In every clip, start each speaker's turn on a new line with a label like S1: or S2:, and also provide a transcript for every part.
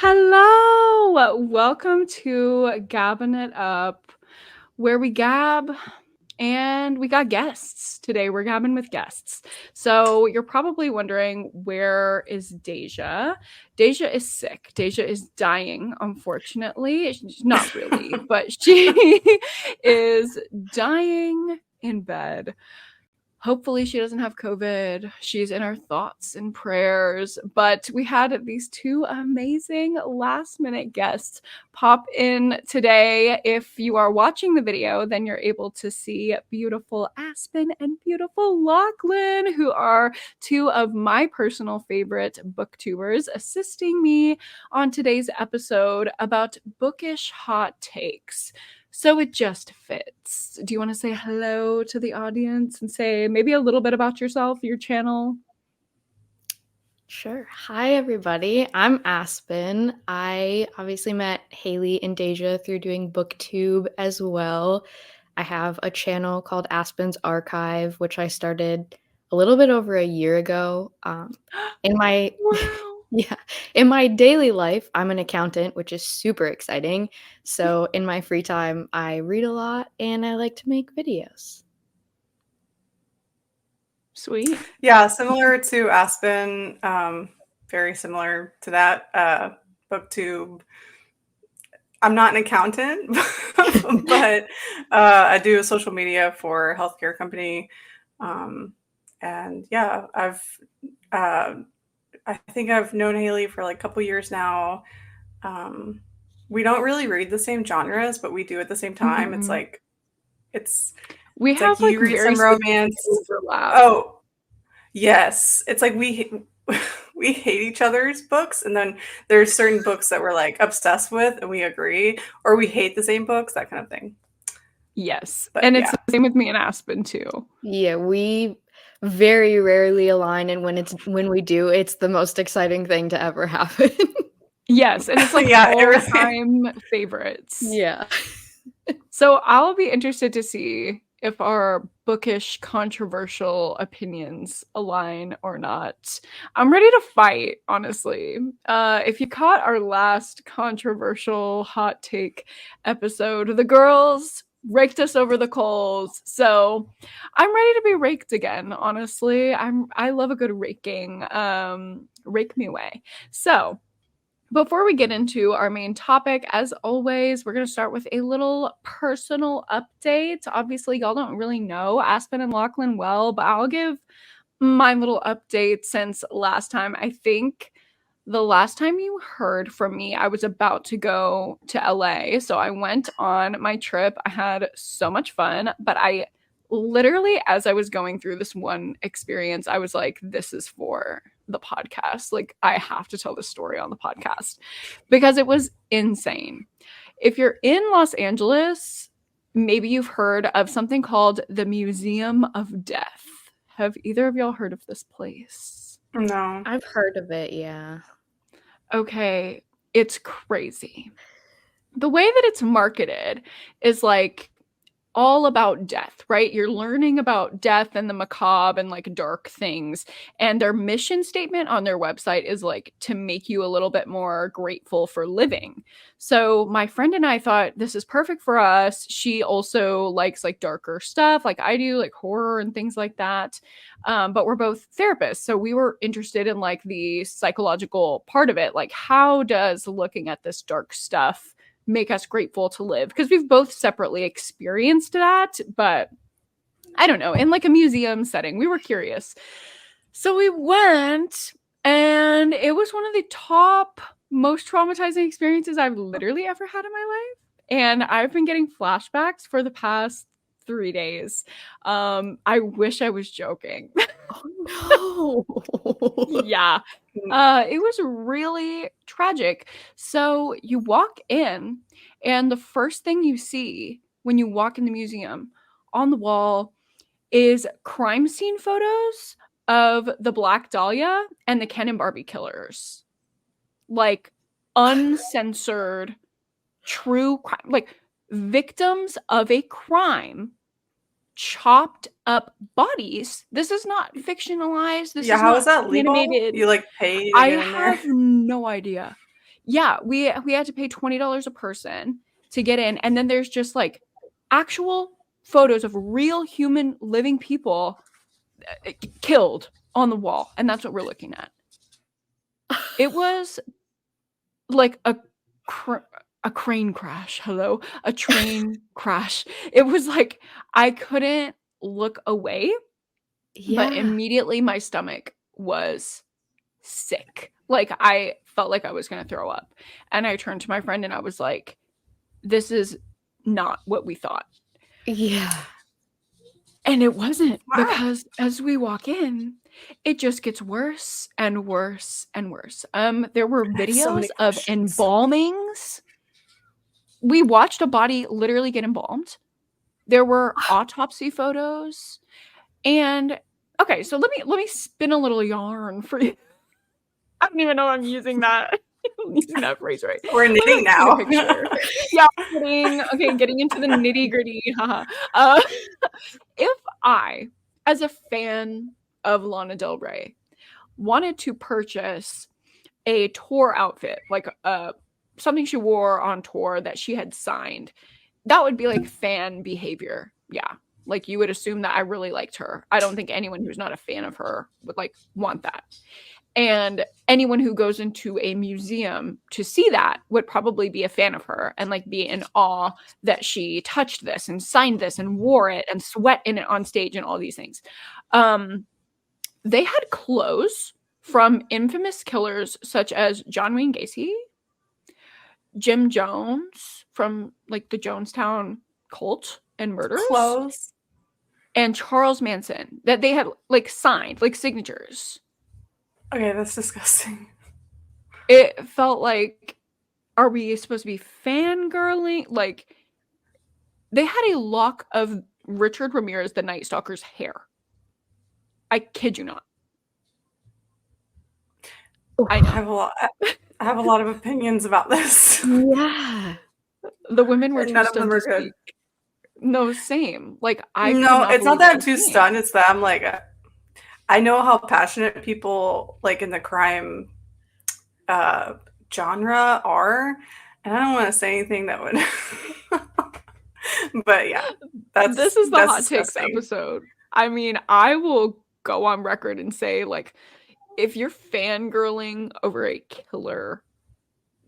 S1: Hello! Welcome to Gabbing It Up, where we gab and we got guests. Today we're gabbing with guests. So you're probably wondering, where is Daijah? Daijah is sick. Daijah is dying, unfortunately. Not really, but she is dying in bed. Hopefully she doesn't have COVID. She's in our thoughts and prayers. But we had these two amazing last minute guests pop in today. If you are watching the video, then you're able to see beautiful Aspen and beautiful Lochlyn, who are two of my personal favorite booktubers, assisting me on today's episode about bookish hot takes. So it just fits. Do you want to say hello to the audience and say maybe a little bit about yourself, your channel?
S2: Sure. Hi, everybody. I'm Aspen. I obviously met Hailey and Daijah through doing BookTube as well. I have a channel called Aspen's Archive, which I started a little bit over a year ago. In my
S1: Wow.
S2: in my daily life, I'm an accountant, which is super exciting. So in my free time, I read a lot and I like to make videos.
S1: Sweet.
S3: Yeah, similar to Aspen, very similar to that. BookTube. I'm not an accountant, but I do social media for a healthcare company. And yeah, I think I've known Hailey for like a couple years now. We don't really read the same genres, but we do at the same time.
S1: Mhm.
S3: It's like
S1: We
S3: it's
S1: have
S3: like you
S1: like
S3: read
S1: very
S3: some romance.
S1: overlap.
S3: Oh, yes. It's like we hate each other's books, and then there's certain books that we're like obsessed with and we agree, or we hate the same books, that kind of thing.
S1: Yes.
S3: But
S1: And
S3: yeah.
S1: it's the same with me and Aspen too.
S2: Yeah, we very rarely align, and when we do, it's the most exciting thing to ever happen.
S1: Yes, and it's like
S3: Yeah, it really-
S1: all-time favorites.
S2: Yeah.
S1: So I'll be interested to see if our bookish, controversial opinions align or not. I'm ready to fight, honestly. If you caught our last controversial hot take episode, the girls raked us over the coals. So I'm ready to be raked again, honestly. I love a good raking. Rake me away. So before we get into our main topic, as always, we're going to start with a little personal update. Obviously, y'all don't really know Aspen and Lochlyn well, but I'll give my little update since last time. I think the last time you heard from me, I was about to go to LA. So I went on my trip. I had so much fun, but I literally, as I was going through this one experience, I was like, this is for the podcast. Like, I have to tell this story on the podcast because it was insane. If you're in Los Angeles, maybe you've heard of something called the Museum of Death. Have either of y'all heard of this place?
S3: No.
S2: I've heard of it, yeah.
S1: Okay, it's crazy. The way that it's marketed is like all about death, right? You're learning about death and the macabre and like dark things. And their mission statement on their website is like to make you a little bit more grateful for living. So my friend and I thought this is perfect for us. She also likes like darker stuff like I do, like horror and things like that. But we're both therapists. So we were interested in like the psychological part of it. Like, how does looking at this dark stuff make us grateful to live? Because we've both separately experienced that, but I don't know, in like a museum setting, we were curious. So we went, and it was one of the top most traumatizing experiences I've literally ever had in my life. And I've been getting flashbacks for the past 3 days. I wish I was joking.
S2: Oh no.
S1: Yeah. It was really tragic. So you walk in, and the first thing you see when you walk in the museum on the wall is crime scene photos of the Black Dahlia and the Ken and Barbie killers. Like uncensored, true crime, like victims of a crime, chopped up bodies. This is not fictionalized. This
S3: Yeah,
S1: is
S3: how
S1: not
S3: is that legal?
S1: animated.
S3: You like pay to
S1: I
S3: get in there?
S1: have no idea. Yeah, we had to pay $20 a person to get in, and then there's just like actual photos of real human living people killed on the wall, and that's what we're looking at. It was like a crane crash. Hello, a train crash. It was like I couldn't look away, but
S2: Yeah.
S1: immediately my stomach was sick. Like I felt like I was going to throw up. And I turned to my friend and I was like, this is not what we thought.
S2: Yeah.
S1: And it wasn't,
S3: Wow.
S1: because as we walk in, it just gets worse and worse and worse. There were videos of embalmings. We watched a body literally get embalmed. There were autopsy photos. And okay, so let me spin a little yarn for you. I don't even know I'm using that. Using that phrase right.
S3: We're knitting now.
S1: Yeah, knitting. Okay, getting into the nitty gritty. If I, as a fan of Lana Del Rey, wanted to purchase a tour outfit, like something she wore on tour that she had signed, that would be like fan behavior. Yeah. Like you would assume that I really liked her. I don't think anyone who's not a fan of her would like want that. And anyone who goes into a museum to see that would probably be a fan of her and like be in awe that she touched this and signed this and wore it and sweat in it on stage and all these things. They had clothes from infamous killers such as John Wayne Gacy, Jim Jones from like the Jonestown cult and murders,
S3: Clothes,
S1: and Charles Manson that they had like signed, like signatures.
S3: Okay, that's disgusting.
S1: It felt like, are we supposed to be fangirling? Like, they had a lock of Richard Ramirez, the Night Stalker's hair. I kid you not. I know.
S3: I have a lot of opinions about this.
S2: Yeah.
S1: The women were too
S3: None of them
S1: stunned
S3: are
S1: to
S3: good.
S1: speak. No, same. Like,
S3: No, it's not that I'm too stunned. It's that I'm like, I know how passionate people like in the crime genre are, and I don't want to say anything that would. But yeah,
S1: this is the hot
S3: disgusting.
S1: takes episode. I mean, I will go on record and say, like, if you're fangirling over a killer,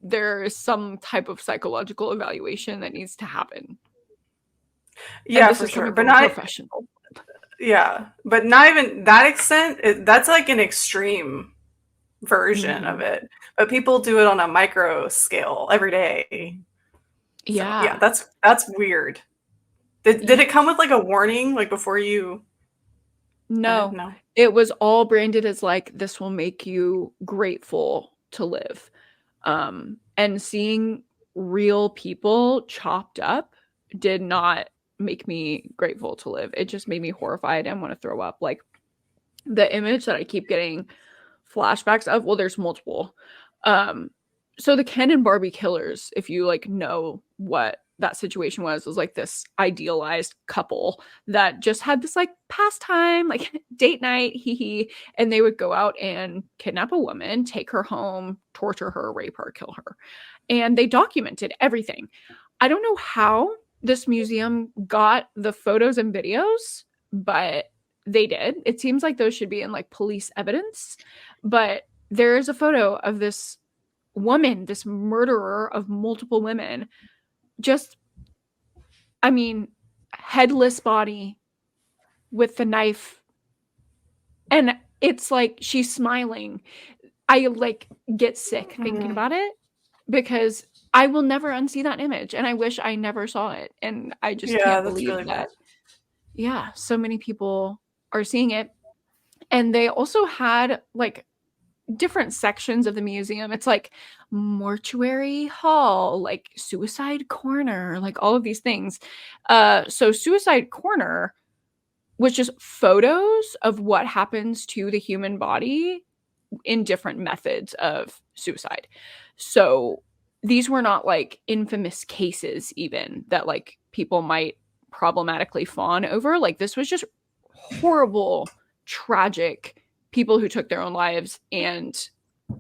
S1: there is some type of psychological evaluation that needs to happen.
S3: Yeah, for sure, but not
S1: professional.
S3: Yeah, but not even that extent. That's like an extreme version of it. But people do it on a micro scale every day.
S1: Yeah,
S3: so, yeah, that's weird. Did it come with like a warning, like before you?
S1: No,
S3: no.
S1: It was all branded as like, this will make you grateful to live. And seeing real people chopped up did not make me grateful to live. It just made me horrified and want to throw up. Like the image that I keep getting flashbacks of, well, there's multiple. So the Ken and Barbie killers, if you like know what that situation was like this idealized couple that just had this like pastime, like date night, and they would go out and kidnap a woman, take her home, torture her, rape her, kill her. And they documented everything. I don't know how this museum got the photos and videos, but they did. It seems like those should be in like police evidence, but there is a photo of this woman, this murderer of multiple women, just, I mean, headless body with the knife. And it's like she's smiling. I like get sick thinking about it because I will never unsee that image. And I wish I never saw it. And I just can't believe
S3: really
S1: that.
S3: bad.
S1: Yeah, so many people are seeing it. And they also had like different sections of the museum. It's like mortuary hall, like suicide corner, like all of these things. So suicide corner was just photos of what happens to the human body in different methods of suicide. So these were not like infamous cases even that like people might problematically fawn over. Like this was just horrible, tragic people who took their own lives, and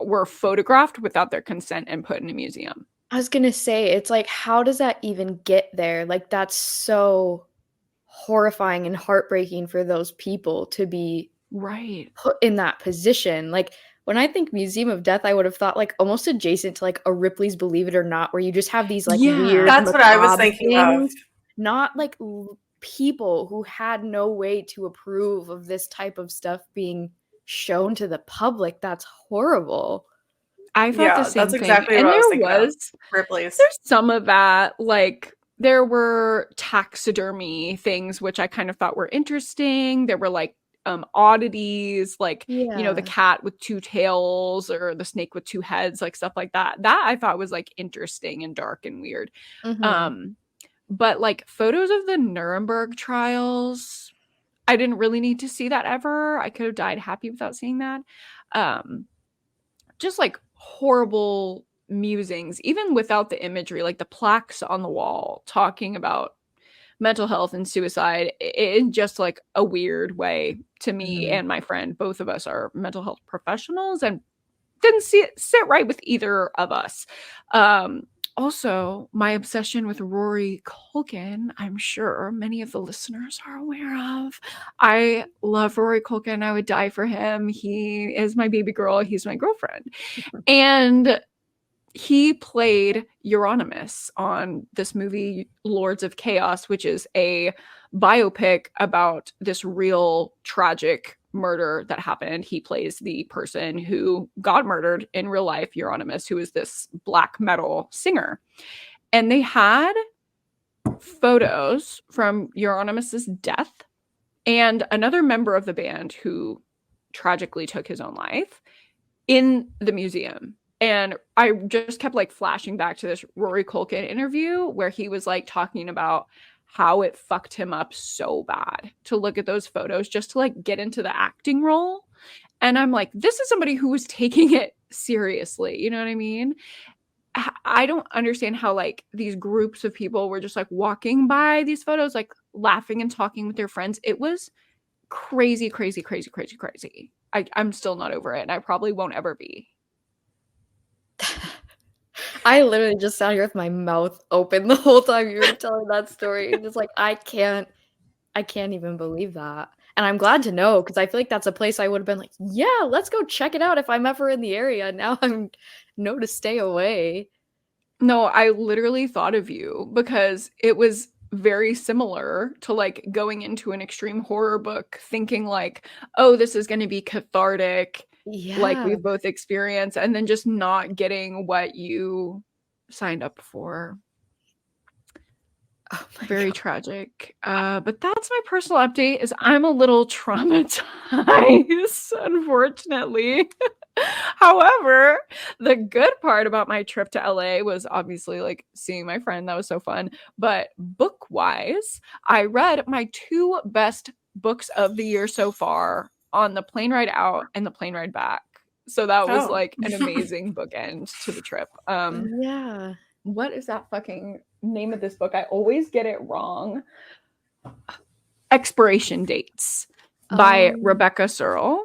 S1: were photographed without their consent and put in a museum.
S2: I was gonna say, it's like, how does that even get there? Like, that's so horrifying and heartbreaking for those people to be
S1: Right.
S2: put in that position. Like, when I think Museum of Death, I would have thought like almost adjacent to like a Ripley's Believe It or Not, where you just have these like
S1: Yeah.
S2: weird
S3: That's what I was
S2: macabre
S3: thinking of.
S2: things, not like people who had no way to approve of this type of stuff being shown to the public. That's horrible.
S1: I thought the
S3: Yeah,
S1: same
S3: that's
S1: thing.
S3: exactly
S1: And
S3: what I was thinking of. Ripley's.
S1: there's some of that, like there were taxidermy things which I kind of thought were interesting. There were like oddities, like the
S2: Yeah.
S1: cat with two tails or the snake with two heads, like stuff like that. That I thought was like interesting and dark and weird.
S2: Mhm.
S1: But like photos of the Nuremberg trials, I didn't really need to see that ever. I could have died happy without seeing that. Just like horrible musings, even without the imagery, like the plaques on the wall talking about mental health and suicide in just like a weird way to me
S2: Mhm.
S1: and my friend. Both of us are mental health professionals and didn't see it sit right with either of us. Also, my obsession with Rory Culkin, I'm sure many of the listeners are aware of. I love Rory Culkin. I would die for him. He is my baby girl. He's my girlfriend. And he played Euronymous on this movie, Lords of Chaos, which is a biopic about this real tragic murder that happened. He plays the person who got murdered in real life, Euronymous, who is this black metal singer. And they had photos from Euronymous' death and another member of the band who tragically took his own life in the museum. And I just kept like flashing back to this Rory Culkin interview where he was like talking about how it fucked him up so bad to look at those photos just to like get into the acting role. And I'm like, this is somebody who was taking it seriously. You know what I mean? I don't understand how like these groups of people were just like walking by these photos, like laughing and talking with their friends. It was crazy, crazy, crazy, crazy, crazy. I'm still not over it, and I probably won't ever be.
S2: I literally just sat here with my mouth open the whole time you were telling that story. Just like I can't even believe that. And I'm glad to know because I feel like that's a place I would have been like, yeah, let's go check it out if I'm ever in the area. Now I'm know to stay away.
S1: No, I literally thought of you because it was very similar to like going into an extreme horror book thinking like, oh, this is going to be cathartic, like
S2: Yeah.
S1: we've both experienced, and then just not getting what you signed up for.
S2: Oh my
S1: Very
S2: God.
S1: tragic. But that's my personal update is I'm a little traumatized, unfortunately. However, the good part about my trip to LA was obviously like seeing my friend. That was so fun. But book wise, I read my two best books of the year so far on the plane ride out and the plane ride back. So that was
S3: Oh.
S1: like an amazing bookend to the trip.
S2: Yeah.
S1: What is that fucking name of this book? I always get it wrong. Expiration Dates by Rebecca Searle.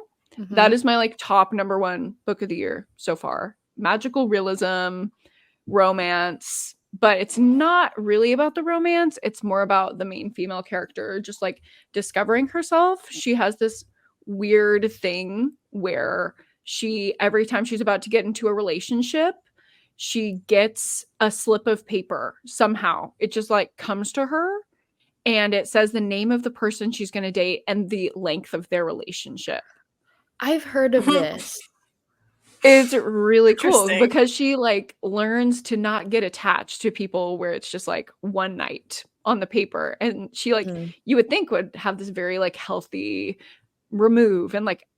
S1: That is my like top number one book of the year so far. Magical realism, romance, but it's not really about the romance. It's more about the main female character just like discovering herself. She has this weird thing where she, every time she's about to get into a relationship, she gets a slip of paper somehow. It just like comes to her and it says the name of the person she's going to date and the length of their relationship.
S2: I've heard of this.
S1: It's really cool
S3: Interesting.
S1: because she like learns to not get attached to people where it's just like one night on the paper. And she like you would think would have this very like healthy remove and like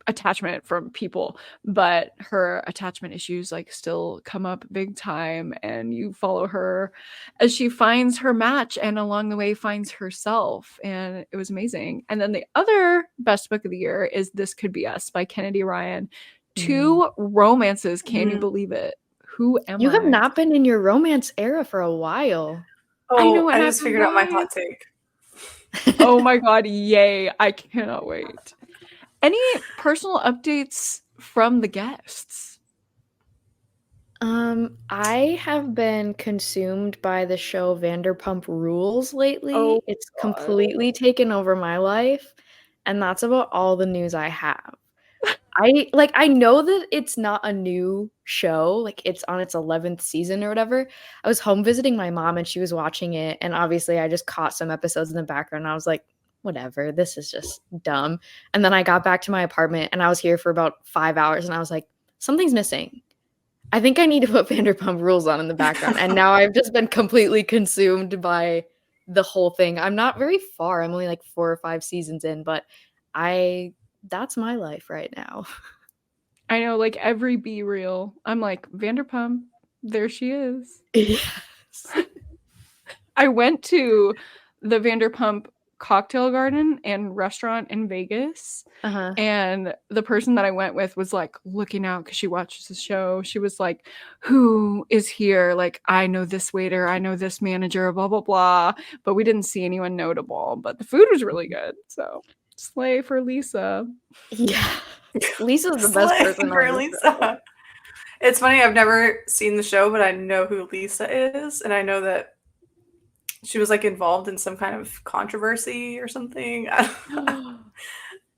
S1: attachment from people, but her attachment issues like still come up big time, and you follow her as she finds her match and along the way finds herself, and it was amazing. And then the other best book of the year is This Could Be Us by Kennedy Ryan. Two romances, can you believe it? Who am
S2: You have
S1: I?
S2: not been in your romance era for a while.
S1: I know,
S3: Oh,
S1: and
S3: I
S1: I've
S3: just figured out my
S1: lied.
S3: hot take.
S1: Oh my god, yay, I cannot wait. Any personal updates from the guests?
S2: I have been consumed by the show Vanderpump Rules lately.
S1: Oh
S2: It's
S1: god.
S2: completely taken over my life, and that's about all the news I have. I know that it's not a new show, like it's on its 11th season or whatever. I was home visiting my mom and she was watching it, and obviously I just caught some episodes in the background. And I was like, whatever, this is just dumb. And then I got back to my apartment and I was here for about 5 hours and I was like, something's missing. I think I need to put Vanderpump Rules on in the background. And now I've just been completely consumed by the whole thing. I'm not very far. I'm only like 4 or 5 seasons in, but I that's my life right now.
S1: I know, like every B reel, I'm like, Vanderpump, there she is.
S2: Yes.
S1: I went to the Vanderpump Cocktail Garden and restaurant in Vegas.
S2: Uh-huh.
S1: And the person that I went with was like looking out because she watches the show. She was like, who is here? Like, I know this waiter, I know this manager, blah, blah, blah. But we didn't see anyone notable. But the food was really good. So slay for Lisa.
S2: Yeah. Lisa's the best
S3: Slay
S2: person
S3: for
S2: on the show.
S3: Lisa. It's funny, I've never seen the show, but I know who Lisa is, and I know that she was like involved in some kind of controversy or something.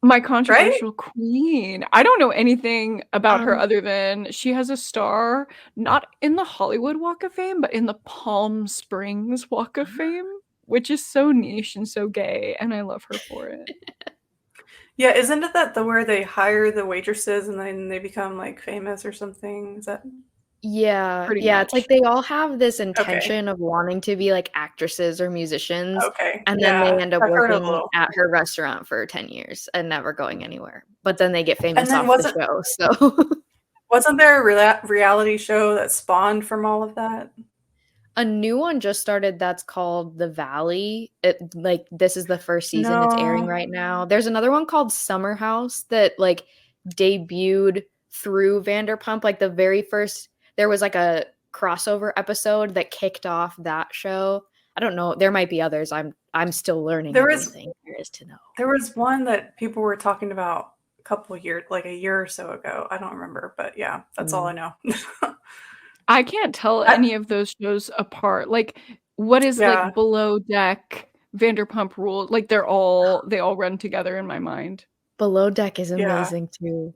S1: My
S3: Right?
S1: controversial queen. I don't know anything about her
S2: Um,
S1: other than she has a star, not in the Hollywood Walk of Fame, but in the Palm Springs Walk of Fame, which is so niche and so gay, and I love her for it.
S3: Yeah, isn't it that the where they hire the waitresses and then they become like famous or something? Is that
S2: yeah,
S1: Pretty
S2: yeah, it's like
S1: much.
S2: they all have this
S3: okay?
S2: intention of wanting to be like actresses or musicians,
S3: Okay,
S2: and then they
S3: yeah,
S2: end up
S3: I've heard a
S2: working
S3: little.
S2: at her restaurant for 10 years and never going anywhere. But then they get
S3: And
S2: famous
S3: then
S2: off the show, so
S3: wasn't there a reality show that spawned from all of that?
S2: a new one just started that's called The Valley. Like this is the first season. It's airing
S3: No,
S2: right now. There's another one called Summer House that like debuted through Vanderpump. Like the very first, there was like a crossover episode that kicked off that show. I don't know. There might be others. I'm still learning
S3: there was
S2: everything there is to know.
S3: there was one that people were talking about a couple of years, like a year or so ago. I don't remember, but yeah, that's all I
S2: Mm.
S3: know.
S1: I can't tell
S3: I,
S1: any of those shows apart. Like, what is
S3: yeah,
S1: like Below Deck, Vanderpump Rules? Like, they all run together in my mind.
S2: Below Deck is
S3: yeah.
S2: amazing too.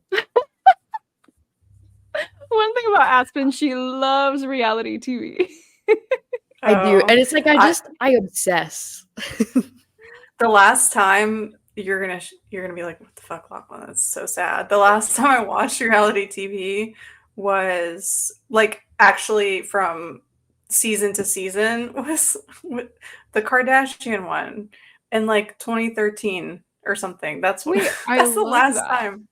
S1: One thing about Aspen, she loves reality TV.
S2: I do.
S3: Oh,
S2: And it's like
S3: I
S2: I obsess.
S3: the last time you're gonna be like, what the fuck, Lachlan? That's so sad. The last time I watched reality TV was like actually from season to season was with the Kardashian one in like 2013 or something. That's what
S1: Wait, I
S3: that's the
S1: love
S3: last
S1: that.
S3: time.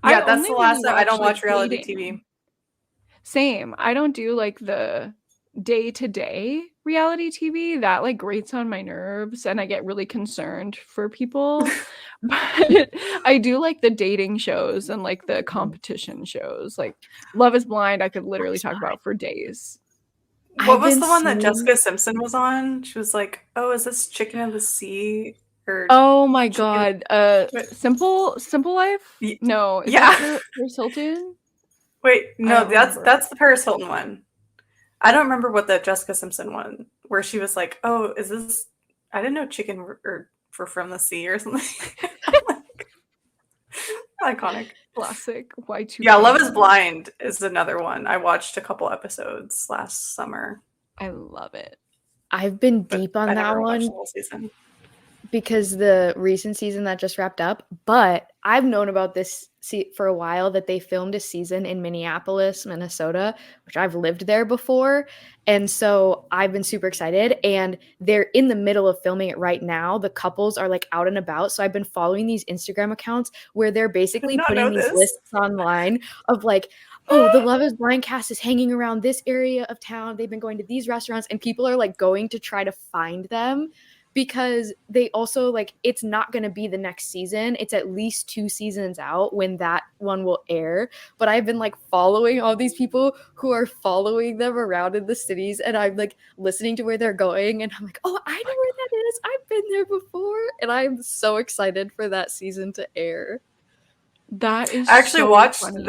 S1: I
S3: Yeah, that's
S1: only
S3: the
S1: really
S3: last time I
S1: watch
S3: don't
S1: like
S3: watch reality
S1: dating.
S3: TV.
S1: Same. I don't do like the day to day reality TV that like grates on my nerves and I get really concerned for people. But I do like the dating shows and like the competition shows. Like Love is Blind, I could literally talk about for days.
S3: What
S2: I've
S3: was
S2: been
S3: the one that
S2: seeing
S3: Jessica Simpson was on? She was like, "Oh, is this Chicken of the Sea or
S1: Oh my
S3: Chicken?"
S1: god.
S3: Wait,
S1: Simple Life?
S3: y-
S1: No, is that
S3: yeah.
S1: Paris Hilton?
S3: Wait,
S1: I
S3: no,
S1: don't
S3: that's
S1: remember.
S3: that's the Paris Hilton one. I don't remember what the Jessica Simpson one where she was like, "Oh, is this? I didn't know chicken were from the sea or something." Iconic.
S1: Classic
S3: Yeah,
S1: Y2K
S3: Love is
S1: moment.
S3: Blind is another one. I watched a couple episodes last summer,
S1: I love it.
S2: I've been
S3: but
S2: deep on
S3: I
S2: that
S3: never watched
S2: one
S3: the whole season.
S2: because the recent season that just wrapped up, but I've known about this for a while that they filmed a season in Minneapolis, Minnesota, which I've lived there before. And so I've been super excited and they're in the middle of filming it right now. The couples are like out and about. So I've been following these Instagram accounts where they're
S3: Did
S2: basically
S3: not
S2: putting
S3: know
S2: these
S3: this.
S2: lists online of like, oh, the Love is Blind cast is hanging around this area of town. They've been going to these restaurants and people are like going to try to find them because they also like it's not going to be the next season. It's at least 2 seasons out when that one will air. But I've been like following all these people who are following them around in the cities and I'm like listening to where they're going and I'm like, oh, I know where that is. I've been there before. And I'm so excited for that season to air.
S1: That is
S3: I actually
S1: so
S3: watched
S1: funny.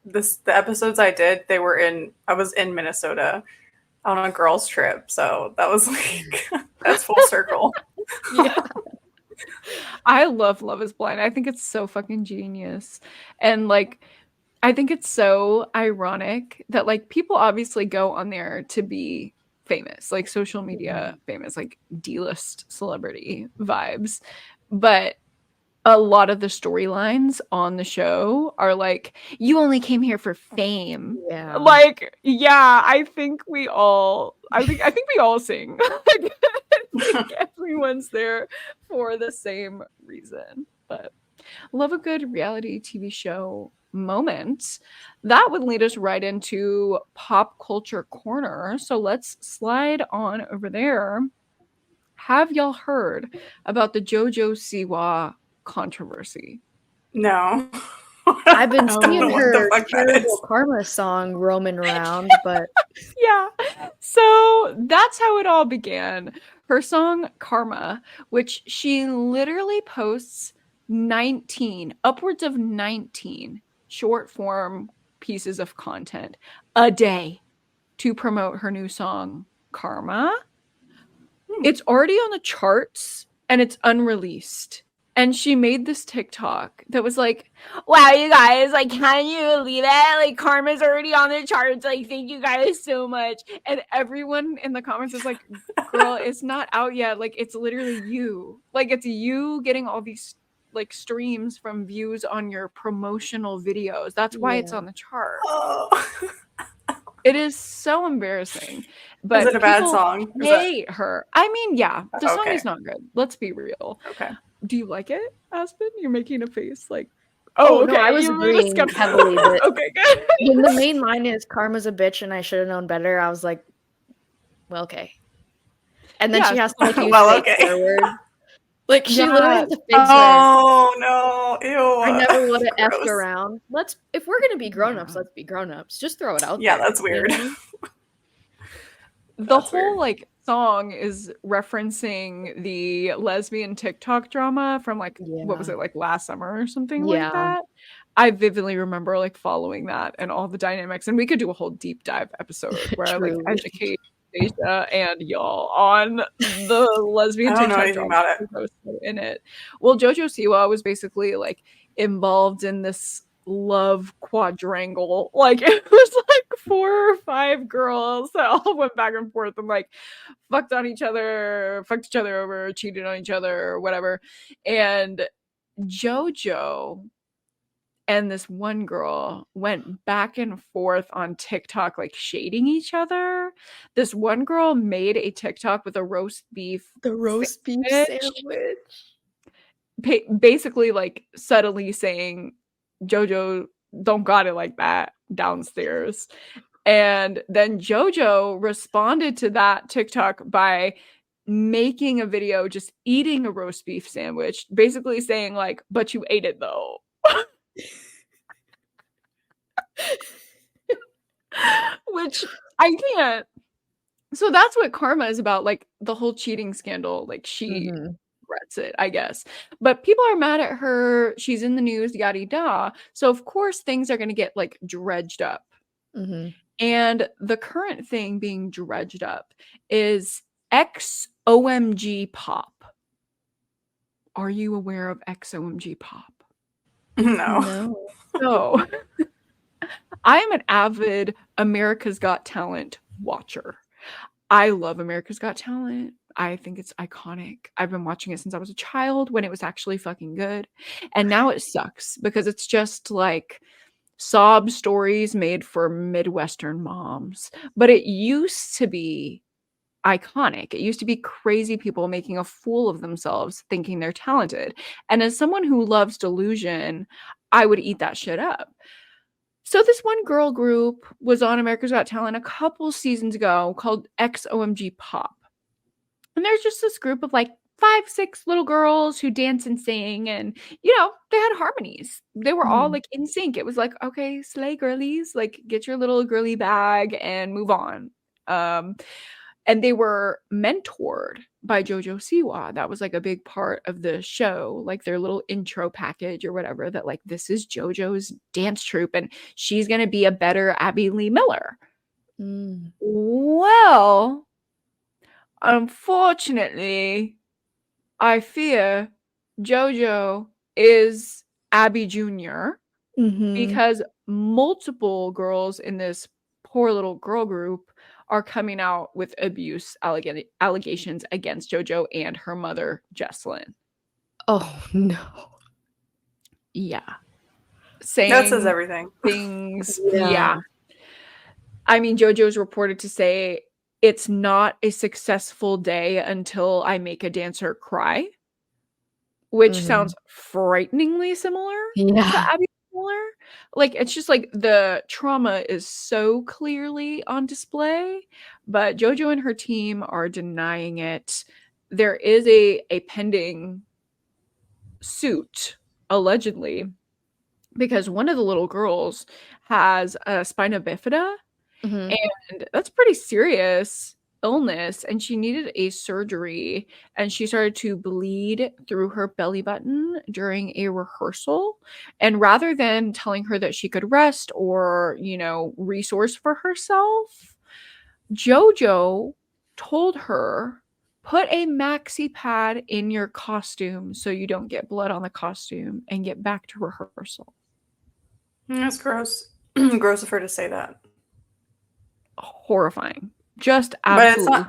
S3: the episodes I did. I was in Minnesota on a girls' trip, so that was like that's full circle.
S2: Yeah.
S1: I love Love is Blind. I think it's so fucking genius. And like I think it's so ironic that like people obviously go on there to be famous, like social media famous, like D-list celebrity vibes. But a lot of the storylines on the show are like, you only came here for fame.
S2: Yeah.
S1: Like, yeah, I think we all sing. Like, I think everyone's there for the same reason. But love a good reality TV show moment. That would lead us right into pop culture corner. So let's slide on over there. Have y'all heard about the JoJo Siwa controversy?
S3: No.
S2: I've been
S3: I don't know
S2: seeing
S1: Oh,
S3: what the
S2: her
S3: fuck that
S2: terrible
S3: is.
S2: karma song roaming around, but
S1: yeah. So that's how it all began. Her song Karma, which she literally posts 19, upwards of 19 short form pieces of content a day to promote her new song Karma.
S3: Hmm.
S1: It's already on the charts and it's unreleased. And she made this TikTok that was like, wow, you guys, like, can you believe it? Like, Karma's already on the charts. Like, thank you guys so much. And everyone in the comments is like, girl, it's not out yet. Like, it's literally you. Like, it's you getting all these like streams from views on your promotional videos. That's why it's
S2: yeah.
S1: on the chart.
S3: Oh.
S1: It is so embarrassing,
S3: Is it
S1: but
S3: a bad
S1: people
S3: song? Is that
S1: hate her. I mean, yeah, the song
S3: okay?
S1: is not good. Let's be real.
S3: Okay.
S1: Do you like it, Aspen? You're making a face like,
S2: Oh
S1: oh,
S2: no, I
S1: okay.
S2: was
S1: You made a
S2: agreeing
S1: skeptical.
S2: heavily, but
S1: Okay, good.
S2: when the main line is "Karma's a bitch and I should have known better," I was like, "Well, okay." And then she
S1: Yeah,
S2: has to like use
S3: Well,
S2: fake
S3: okay.
S2: swear words. Like she literally
S1: yeah.
S2: has a fake swear.
S3: Oh no!
S2: I
S3: Ew.
S2: never would have effed
S3: Gross.
S2: around. If we're gonna be grown-ups,
S1: Yeah.
S2: let's be grown-ups. Just throw it out
S3: Yeah,
S2: there.
S3: that's
S2: You
S3: weird.
S2: know what I mean?
S1: The
S3: That's
S1: whole
S3: weird.
S1: like song is referencing the lesbian TikTok drama from like what was
S2: Yeah.
S1: it like last summer or something like
S2: Yeah.
S1: that. I vividly remember like following that and all the dynamics, and we could do a whole deep dive episode where I like
S2: Truly.
S1: educate Asia and y'all on the
S3: I
S1: lesbian
S3: don't know
S1: TikTok
S3: anything
S1: drama
S3: about it.
S1: that was in it. Well, JoJo Siwa was basically like involved in this love quadrangle. Like it was like 4 or 5 girls that all went back and forth and like fucked each other over, cheated on each other, or whatever. And JoJo and this one girl went back and forth on TikTok, like shading each other. This one girl made a TikTok with a roast beef
S2: The roast beef
S1: sandwich,
S2: sandwich.
S1: basically like subtly saying, JoJo don't got it like that downstairs. And then JoJo responded to that TikTok by making a video just eating a roast beef sandwich, basically saying like, but you ate it though. Which I can't. So that's what karma is about, like the whole cheating scandal. Like she
S2: Mhm.
S1: regrets it, I guess. But people are mad at her. She's in the news, yada yada. So of course things are gonna get like dredged up.
S2: Mhm.
S1: And the current thing being dredged up is XOMG Pop. Are you aware of XOMG Pop?
S3: No.
S2: No.
S1: So I am an avid America's Got Talent watcher. I love America's Got Talent. I think it's iconic. I've been watching it since I was a child when it was actually fucking good. And now it sucks because it's just like sob stories made for Midwestern moms. But it used to be iconic. It used to be crazy people making a fool of themselves thinking they're talented. And as someone who loves delusion, I would eat that shit up. So this one girl group was on America's Got Talent a couple seasons ago called XOMG Pop. And there's just this group of like 5, 6 little girls who dance and sing, and they had harmonies. They were all
S2: Mhm.
S1: like in sync. It was like, okay, slay girlies, like get your little girly bag and move on. Um and they were mentored by JoJo Siwa. That was like a big part of the show, like their little intro package or whatever, that like this is JoJo's dance troupe and she's going to be a better Abby Lee Miller. Well, unfortunately, I fear JoJo is Abby Jr. because multiple girls in this poor little girl group are coming out with abuse allegations against JoJo and her mother, Jesslyn.
S2: Oh, no.
S1: Yeah.
S3: That says
S1: Saying
S3: everything.
S1: things.
S2: Yeah.
S1: Yeah. I mean, JoJo's reported to say, it's not a successful day until I make a dancer cry, which sounds frighteningly similar to Abby Miller. Like, it's just like the trauma is so clearly on display, but JoJo and her team are denying it. There is a pending suit, allegedly, because one of the little girls has a spina bifida, and that's pretty serious illness, and she needed a surgery, and she started to bleed through her belly button during a rehearsal, and rather than telling her that she could rest or, you know, resource for herself, JoJo told her, put a maxi pad in your costume so you don't get blood on the costume and get back to rehearsal.
S3: That's gross. Gross of her to say that.
S1: Horrifying. Just absolutely.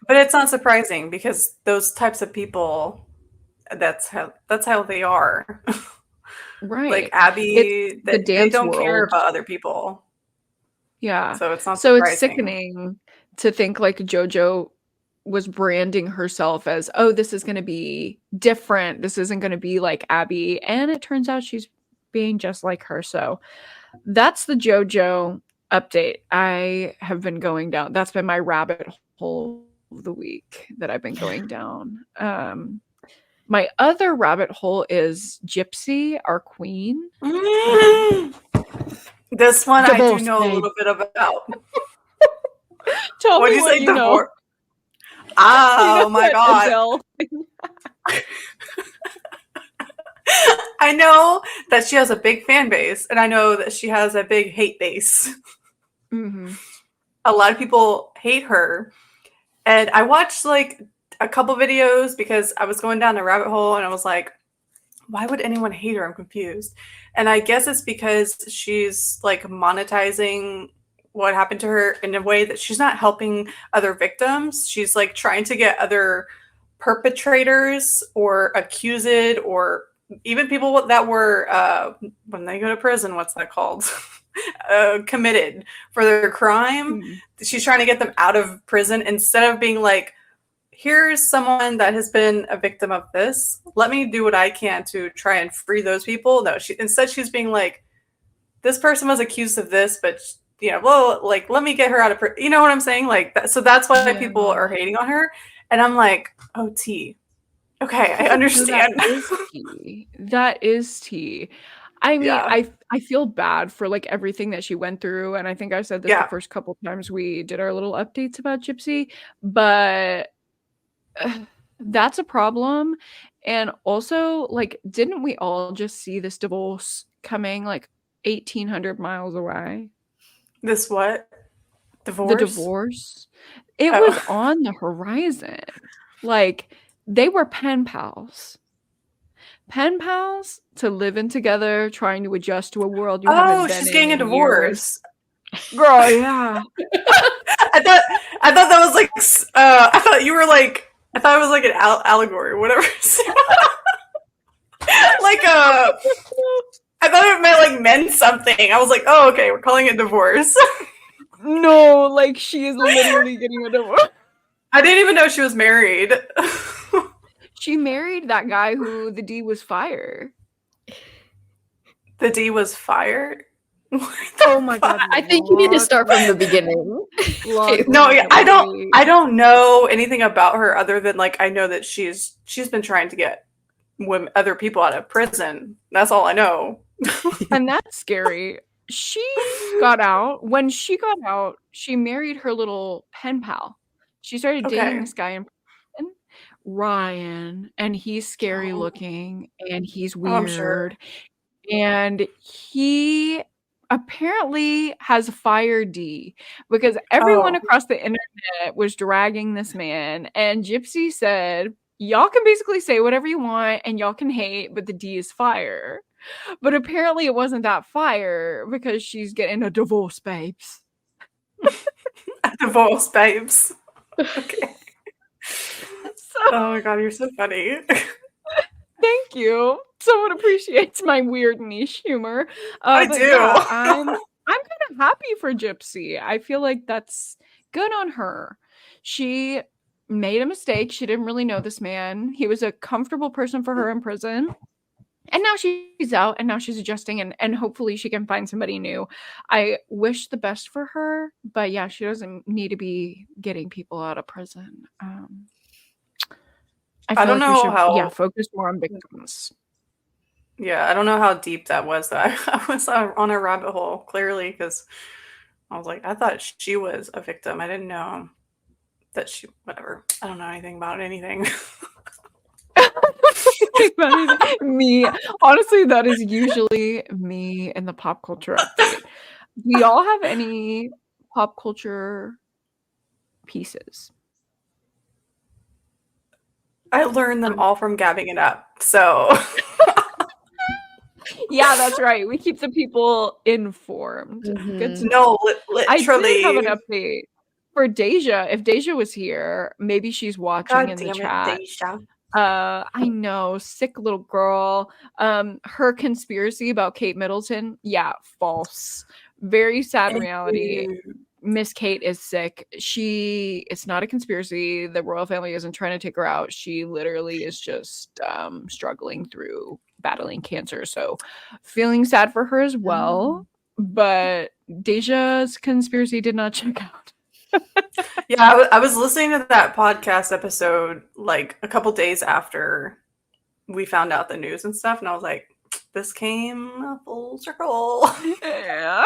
S3: But it's not surprising because those types of people, that's how they are.
S1: Right.
S3: Like Abby, they don't care about other people.
S1: Yeah.
S3: So it's not
S1: so
S3: surprising.
S1: It's sickening to think like JoJo was branding herself as, oh, this is going to be different. This isn't going to be like Abby. And it turns out she's being just like her. So that's the JoJo update. I have been going down. That's been my rabbit hole of the week that I've been going down. My other rabbit hole is Gypsy, our queen.
S3: This one I do know a little bit about.
S1: Tell
S3: what
S1: me
S3: do you
S1: what
S3: say,
S1: you know.
S3: Oh my god. I know that she has a big fan base, and I know that she has a big hate base. A lot of people hate her, and I watched like a couple videos because I was going down a rabbit hole, and I was like, why would anyone hate her? I'm confused. And I guess it's because she's like monetizing what happened to her in a way that she's not helping other victims. She's like trying to get other perpetrators or accused or even people that were, when they go to prison, what's that called? Committed for their crime. She's trying to get them out of prison instead of being like, here's someone that has been a victim of this. Let me do what I can to try and free those people. No, instead she's being like, this person was accused of this, but you know, well, like, let me get her out of prison. You know what I'm saying? Like, so that's why people are hating on her. And I'm like, oh, T. Okay, I understand.
S1: That is tea. I mean, I feel bad for like everything that she went through, and I think I said this the first couple times we did our little updates about Gypsy, but that's a problem. And also, like, didn't we all just see this divorce coming like 1,800 miles away?
S3: This what? Divorce?
S1: The divorce. It was on the horizon. Like, they were pen pals. Pen pals to living together, trying to adjust to a world you haven't been in.
S3: Oh, she's getting a divorce.
S1: Girl, yeah.
S3: I thought that was like, I thought you were like, I thought it was like an allegory or whatever. Like, I thought it meant something. I was like, oh, okay, we're calling it divorce.
S1: No, like, she is literally getting a divorce.
S3: I didn't even know she was married.
S1: She married that guy who the D was fired.
S3: The D was fired?
S1: Oh my god!
S2: I think you need to start from the beginning.
S3: No, I don't know anything about her other than like I know that she's been trying to get other people out of prison. That's all I know.
S1: And that's scary. She got out. When she got out, she married her little pen pal. She started dating
S3: Okay.
S1: this guy in prison, Ryan, and he's scary
S3: Oh,
S1: looking and he's
S3: I'm sure.
S1: weird. And he apparently has fired D because everyone
S3: Oh,
S1: across the internet was dragging this man. And Gypsy said, y'all can basically say whatever you want and y'all can hate, but the D is fire. But apparently it wasn't that fire because she's getting a divorce, babes.
S3: divorce, babes. Okay.
S1: So
S3: Oh my god, you're so funny.
S1: thank you. Someone appreciates my weird niche humor.
S3: I
S1: But
S3: do.
S1: yeah, I'm kind of happy for Gypsy. I feel like that's good on her. She made a mistake. She didn't really know this man. He was a comfortable person for her in prison. And now she's out and now she's adjusting and hopefully she can find somebody new. I wish the best for her, but yeah, she doesn't need to be getting people out of prison. I
S3: I
S1: feel
S3: don't
S1: like we
S3: know
S1: should, yeah,
S3: how.
S1: focus more on victims.
S3: Yeah, I don't know how deep that was. That I was on a rabbit hole clearly because I was like, I thought she was a victim. I didn't know that she. Whatever. I don't know anything about anything.
S1: Me, honestly, that is usually me in the pop culture update. Do y'all have any pop culture pieces?
S3: I learned them all from gabbing it up. So
S1: Yeah, that's right. We keep the people informed. Good to
S2: Mhm.
S1: know.
S3: no,
S1: I did have an
S3: literally.
S1: update for Daijah. If Daijah was here, maybe she's watching
S3: God
S1: in the
S3: damn it,
S1: chat.
S3: Daisha.
S1: I know, sick little girl. Her conspiracy about Kate Middleton, yeah, false. Very sad reality. Miss Kate is sick. It's not a conspiracy. The royal family isn't trying to take her out. She literally is just struggling through battling cancer. So feeling sad for her as well. But Deja's conspiracy did not check out.
S3: Yeah, I was listening to that podcast episode like a couple days after we found out the news and stuff, and I was like, this came full circle.
S1: Yeah.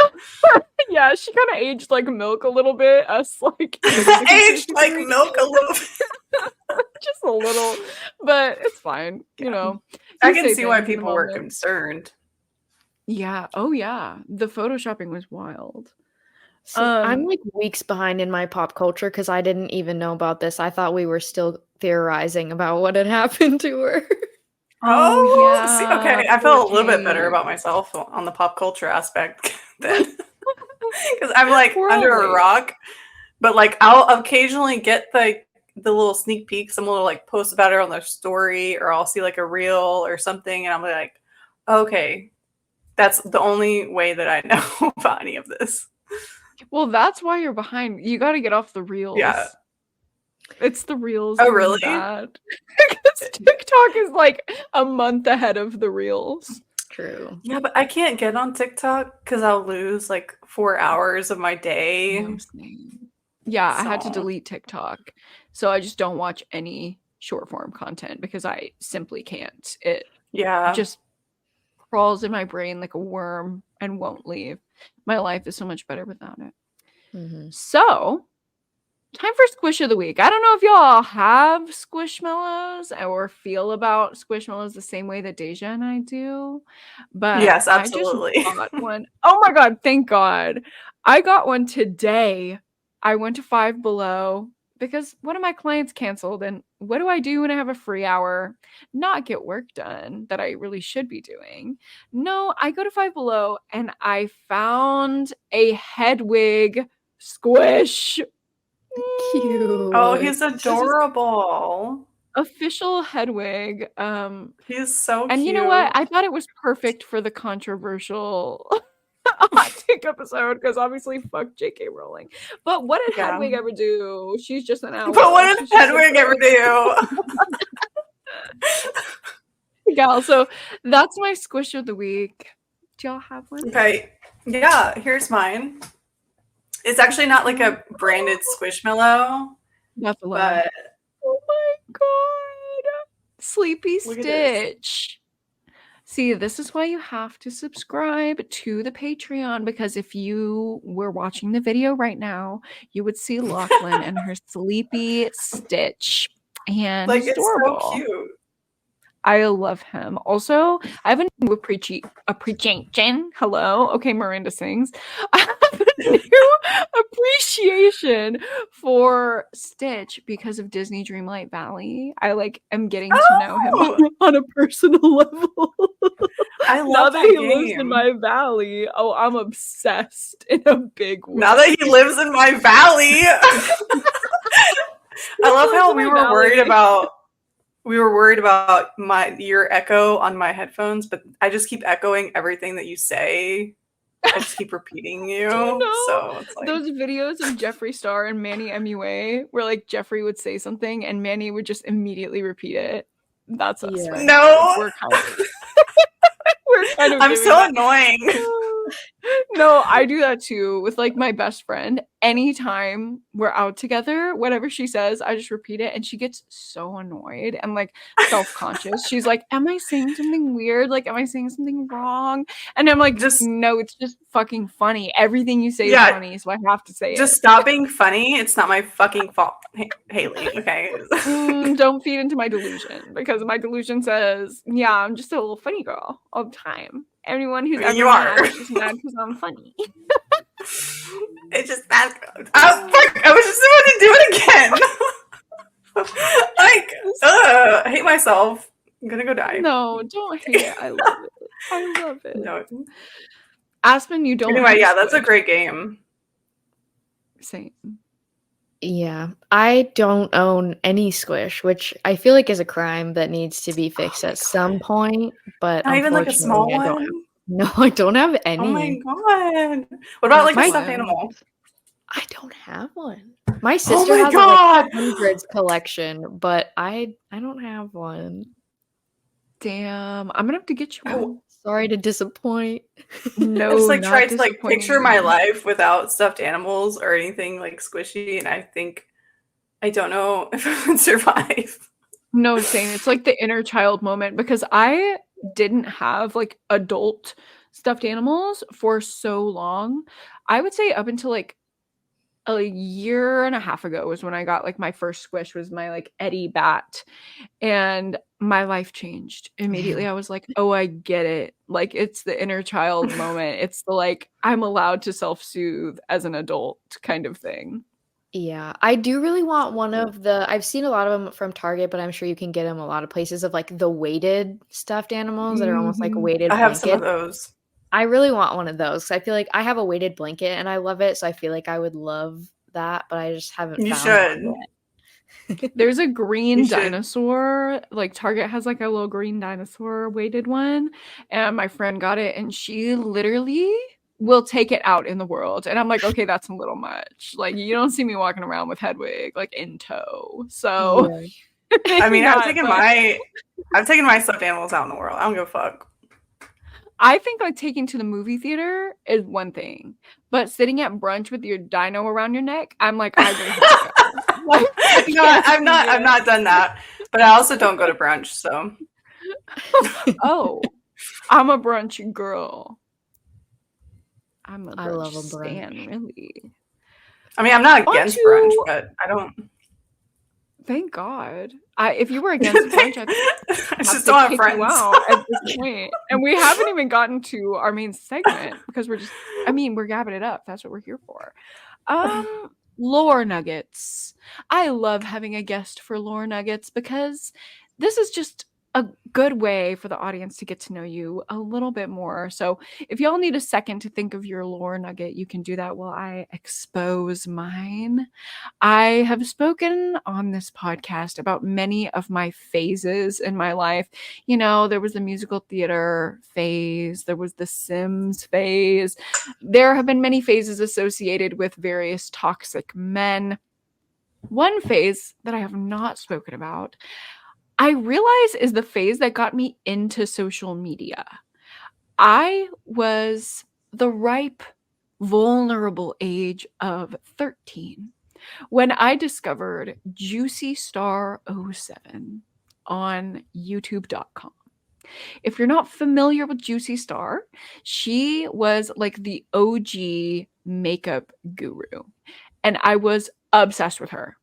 S1: Yeah, she kind of aged like milk a little bit. Us like admitting the
S3: Aged
S1: conspiracy
S3: like
S1: theory.
S3: milk a little bit.
S1: Just a little, but it's fine. You
S3: Yeah.
S1: know,
S3: I
S1: you
S3: can
S1: say
S3: see why
S1: things in the
S3: people were
S1: moment.
S3: concerned.
S1: Yeah. Oh yeah. The photoshopping was wild.
S2: See, I'm like weeks behind in my pop culture because I didn't even know about this. I thought we were still theorizing about what had happened to her.
S1: Oh
S3: See,
S1: yeah.
S3: okay, I
S1: Poor
S3: feel a little bit better
S1: Kate.
S3: about myself on the pop culture aspect then. Because I'm like
S1: We're all
S3: under a
S1: late.
S3: rock, but like I'll occasionally get the little sneak peek. Someone will like post about it on their story, or I'll see like a reel or something, and I'm like, okay, that's the only way that I know about any of this.
S1: Well, that's why you're behind. You got to get off the reels.
S3: Yeah.
S1: It's the reels
S3: Oh,
S1: doing
S3: really?
S1: bad. Because TikTok is like a month ahead of the reels.
S2: True.
S3: Yeah, but I can't get on TikTok because I'll lose like 4 hours of my day.
S1: No, same. Yeah, I had to
S3: So
S1: delete TikTok. So I just don't watch any short form content because I simply can't. It
S3: yeah.
S1: just crawls in my brain like a worm and won't leave. My life is so much better without it.
S2: Mhm.
S1: So, time for Squish of the Week. I don't know if y'all have Squishmallows or feel about Squishmallows the same way that Daijah and I do, but
S3: Yes,
S1: I just
S3: absolutely.
S1: got one. Oh my god, thank God. I got one today. I went to Five Below because one of my clients canceled, and what do I do when I have a free hour? Not get work done that I really should be doing. No, I go to Five Below and I found a Hedwig squish.
S2: Cute.
S3: Oh, he's
S1: This is
S3: adorable.
S1: official Hedwig.
S3: He's so
S1: And you know what? I
S3: cute.
S1: thought it was perfect for the controversial hot take episode because obviously fuck J.K. Rowling. But what did
S3: Yeah.
S1: Hedwig ever do? She's just an owl.
S3: But what
S1: She's
S3: did
S1: just a
S3: Hedwig ever do?
S1: gal. So that's my squish of the week. Do y'all have one?
S3: Okay. Yeah, here's mine. It's actually not like a branded Squishmallow,
S1: That's a lie.
S3: but
S1: Oh my god. Sleepy
S3: look at this.
S1: Stitch. See, this is why you have to subscribe to the Patreon, because if you were watching the video right now, you would see Lochlyn and her sleepy Stitch, and
S3: Like,
S1: he's
S3: it's so
S1: adorable.
S3: cute.
S1: I love him. Also, I have a new appreciation. Hello. Okay, Miranda sings. I have a new appreciation for Stitch because of Disney Dreamlight Valley. I am getting to know him
S3: Oh!
S1: on a personal level.
S3: I
S1: Now
S3: love
S1: that
S3: that
S1: he lives in
S3: game.
S1: my valley, oh, I'm obsessed in a big way.
S3: Now that he lives in my valley. I love how we were worried about your echo on my headphones, but I just keep echoing everything that you say. I just keep repeating you.
S1: Do you know
S3: So it's like
S1: those videos of Jeffree Star and Manny MUA where like Jeffree would say something and Manny would just immediately repeat it? That's us
S2: Yeah.
S1: right now.
S3: No.
S1: We're kind of
S3: I'm
S1: doing
S3: so
S1: that.
S3: annoying.
S1: No, I do that too with like my best friend. Anytime we're out together, whatever she says, I just repeat it and she gets so annoyed and like self-conscious. She's like, "Am I saying something weird? Like, am I saying something wrong?" And I'm like,
S3: Just
S1: "No, it's just fucking funny. Everything you say is
S3: Yeah.
S1: funny, so I have to say
S3: Just
S1: it."
S3: stop being funny. It's not my fucking fault, Hailey. Okay.
S1: Don't feed into my delusion, because my delusion says, "Yeah, I'm just a little funny girl all the time. Anyone who's
S3: I mean,
S1: ever
S3: you are.
S1: mad is just mad because I'm funny."
S3: It's just that. Oh fuck! I was just about to do it again. Like, I hate myself. I'm gonna go die.
S1: No, don't hate it. I love it. I love it.
S3: No.
S1: Aspen, you don't
S3: Anyway,
S1: have
S3: yeah, that's a
S1: Squish.
S3: great game.
S1: Same.
S2: Yeah, I don't own any Squish, which I feel like is a crime that needs to be fixed
S3: my
S2: at some point, but
S3: Not even like a small
S2: unfortunately, I don't have.
S3: one.
S2: No, I don't have
S3: Oh my
S2: any.
S3: god! What about like a
S1: That's
S3: stuffed
S1: wild.
S3: animal?
S2: I don't have one. My
S3: Oh
S2: sister
S3: my
S2: has a
S3: god!
S2: hundreds collection, but I don't have one.
S1: Damn. I'm gonna have to get you one.
S2: Sorry to disappoint.
S1: No,
S3: I just like
S1: not
S3: tried to like
S1: disappointing
S3: picture my
S1: me.
S3: life without stuffed animals or anything like squishy, and I think I don't know if I would survive.
S1: No, same. It's like the inner child moment, because I didn't have like adult stuffed animals for so long. I would say up until like a year and a half ago was when I got like my first squish, was my like Eddie bat, and my life changed immediately. I was like, "Oh, I get it." Like, it's the inner child moment. It's the like, I'm allowed to self-soothe as an adult kind of thing.
S2: Yeah, I do really want one of I've seen a lot of them from Target, but I'm sure you can get them a lot of places, of like the weighted stuffed animals that are almost like
S1: Mhm.
S2: weighted
S3: I have some of
S2: blankets.
S3: those.
S2: I really want one of those 'cause I feel like I have a weighted blanket and I love it, so I feel like I would love that, but I just haven't
S3: You
S2: found
S3: should.
S2: one yet.
S1: There's a
S3: You
S1: green
S3: should.
S1: dinosaur. Like, Target has like a little green dinosaur weighted one, and my friend got it, and she literally will take it out in the world. And I'm like, "Okay, that's a little much. Like, you don't see me walking around with Hedwig like in tow. So
S2: Yeah.
S3: I
S1: maybe
S3: mean, I've
S1: not."
S3: taken
S1: But
S3: my stuffed animals out in the world. I don't give a fuck.
S1: I think like taking to the movie theater is one thing, but sitting at brunch with your dino around your neck, I'm like, I really have to go. Like, I
S3: No,
S1: can't
S3: I've
S1: see
S3: not. I've
S1: it.
S3: not done that. But I also don't go to brunch, so
S1: Oh, I'm a brunch girl. I'm a
S2: I love
S1: brunch
S2: a brunch.
S1: stan, really.
S3: I mean, I'm not
S1: On
S3: against brunch,
S1: to
S3: but I don't.
S1: Thank God. If you were against brunch, I'd
S3: I
S1: have
S3: just
S1: to
S3: don't have
S1: kick you
S3: friends.
S1: out at this point. And we haven't even gotten to our main segment because we're gabbing it up. That's what we're here for. Lore nuggets. I love having a guest for lore nuggets because this is just a good way for the audience to get to know you a little bit more. So if y'all need a second to think of your lore nugget, you can do that while I expose mine. I have spoken on this podcast about many of my phases in my life. You know, there was the musical theater phase, there was the Sims phase. There have been many phases associated with various toxic men. One phase that I have not spoken about, I realize, is the phase that got me into social media. I was the ripe, vulnerable age of 13 when I discovered Juicy Star 07 on youtube.com. If you're not familiar with Juicy Star, she was like the OG makeup guru. And I was obsessed with her.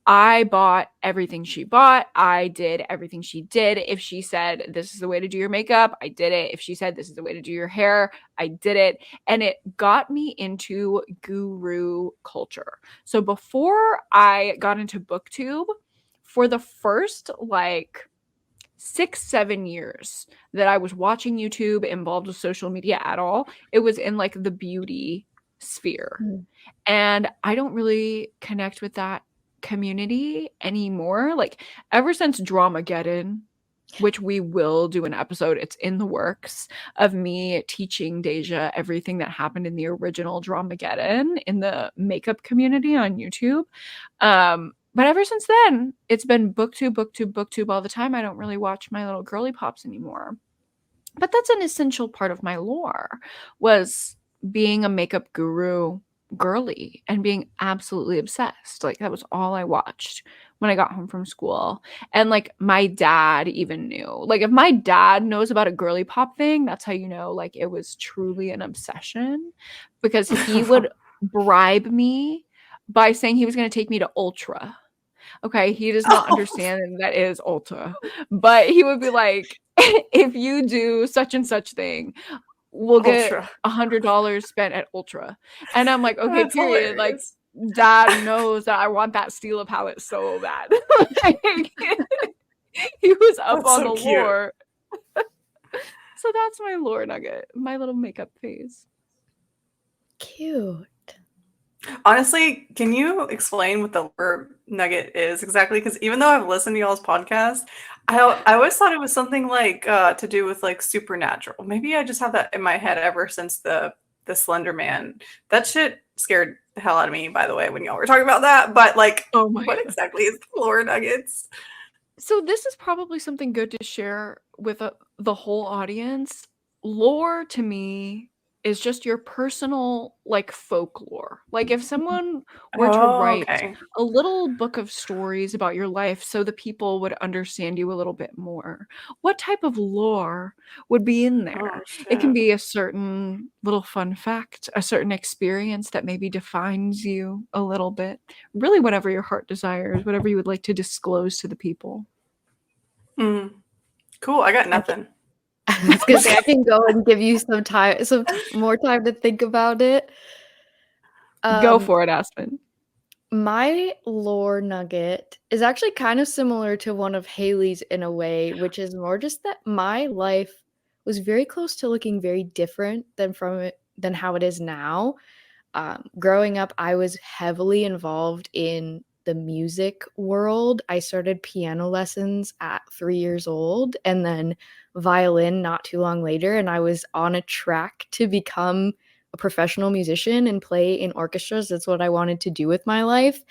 S1: I bought everything she bought. I did everything she did. If she said, this is the way to do your makeup, I did it. If she said, this is the way to do your hair, I did it. And it got me into guru culture. So before I got into BookTube, for the first like 6-7 years that I was watching YouTube, involved with social media at all, it was in like the beauty sphere.
S2: Mm.
S1: And I don't really connect with that community anymore. Like ever since Dramageddon, which we will do an episode, it's in the works, of me teaching Daijah everything that happened in the original Dramageddon in the makeup community on YouTube. But ever since then, it's been BookTube, BookTube, BookTube all the time. I don't really watch my little girly pops anymore. But that's an essential part of my lore, was being a makeup guru girly and being absolutely obsessed. Like that was all I watched when I got home from school. And like my dad even knew. Like if my dad knows about a girly pop thing, that's how you know like it was truly an obsession, because he would bribe me by saying he was going to take me to Ultra. Okay, he does not
S3: Oh,
S1: understand that is Ulta, but he would be like, if you do such and such thing, we'll get
S3: Ultra.
S1: $100 spent at Ultra. And I'm like, okay,
S3: That's
S1: period. Like,
S3: hilarious.
S1: dad knows that I want that Stila palette so bad. Like, he was up
S3: That's
S1: on
S3: so
S1: the
S3: cute.
S1: lore. So that's my lore nugget, my little makeup phase.
S2: Cute.
S3: Honestly, can you explain what the lure nugget is exactly? Because even though I've listened to y'all's podcast, I always thought it was something like to do with like supernatural. Maybe I just have that in my head ever since the Slender Man. That shit scared the hell out of me, by the way, when y'all were talking about that. But like,
S1: Oh my
S3: what
S1: God.
S3: exactly is the lure nuggets?
S1: So this is probably something good to share with the whole audience. Lore to me is just your personal like folklore. Like if someone were to
S3: Oh,
S1: write
S3: okay.
S1: a little book of stories about your life so the people would understand you a little bit more, what type of lore would be in
S3: Oh
S1: there? It can
S3: shit.
S1: be a certain little fun fact, a certain experience that maybe defines you a little bit. Really whatever your heart desires, whatever you would like to disclose to the people.
S3: Mm. Cool. I got
S2: I can,
S3: nothing.
S2: I was gonna say I can go and give you some time, some more time to think about it.
S1: Go
S2: Um,
S1: for it, Aspen.
S2: my lore nugget is actually kind of similar to one of Haley's in a way, which is more just that my life was very close to looking very different than how it is now. Growing up, I was heavily involved in the music world. I started piano lessons at 3 years old and then violin not too long later. And I was on a track to become a professional musician and play in orchestras. That's what I wanted to do with my life.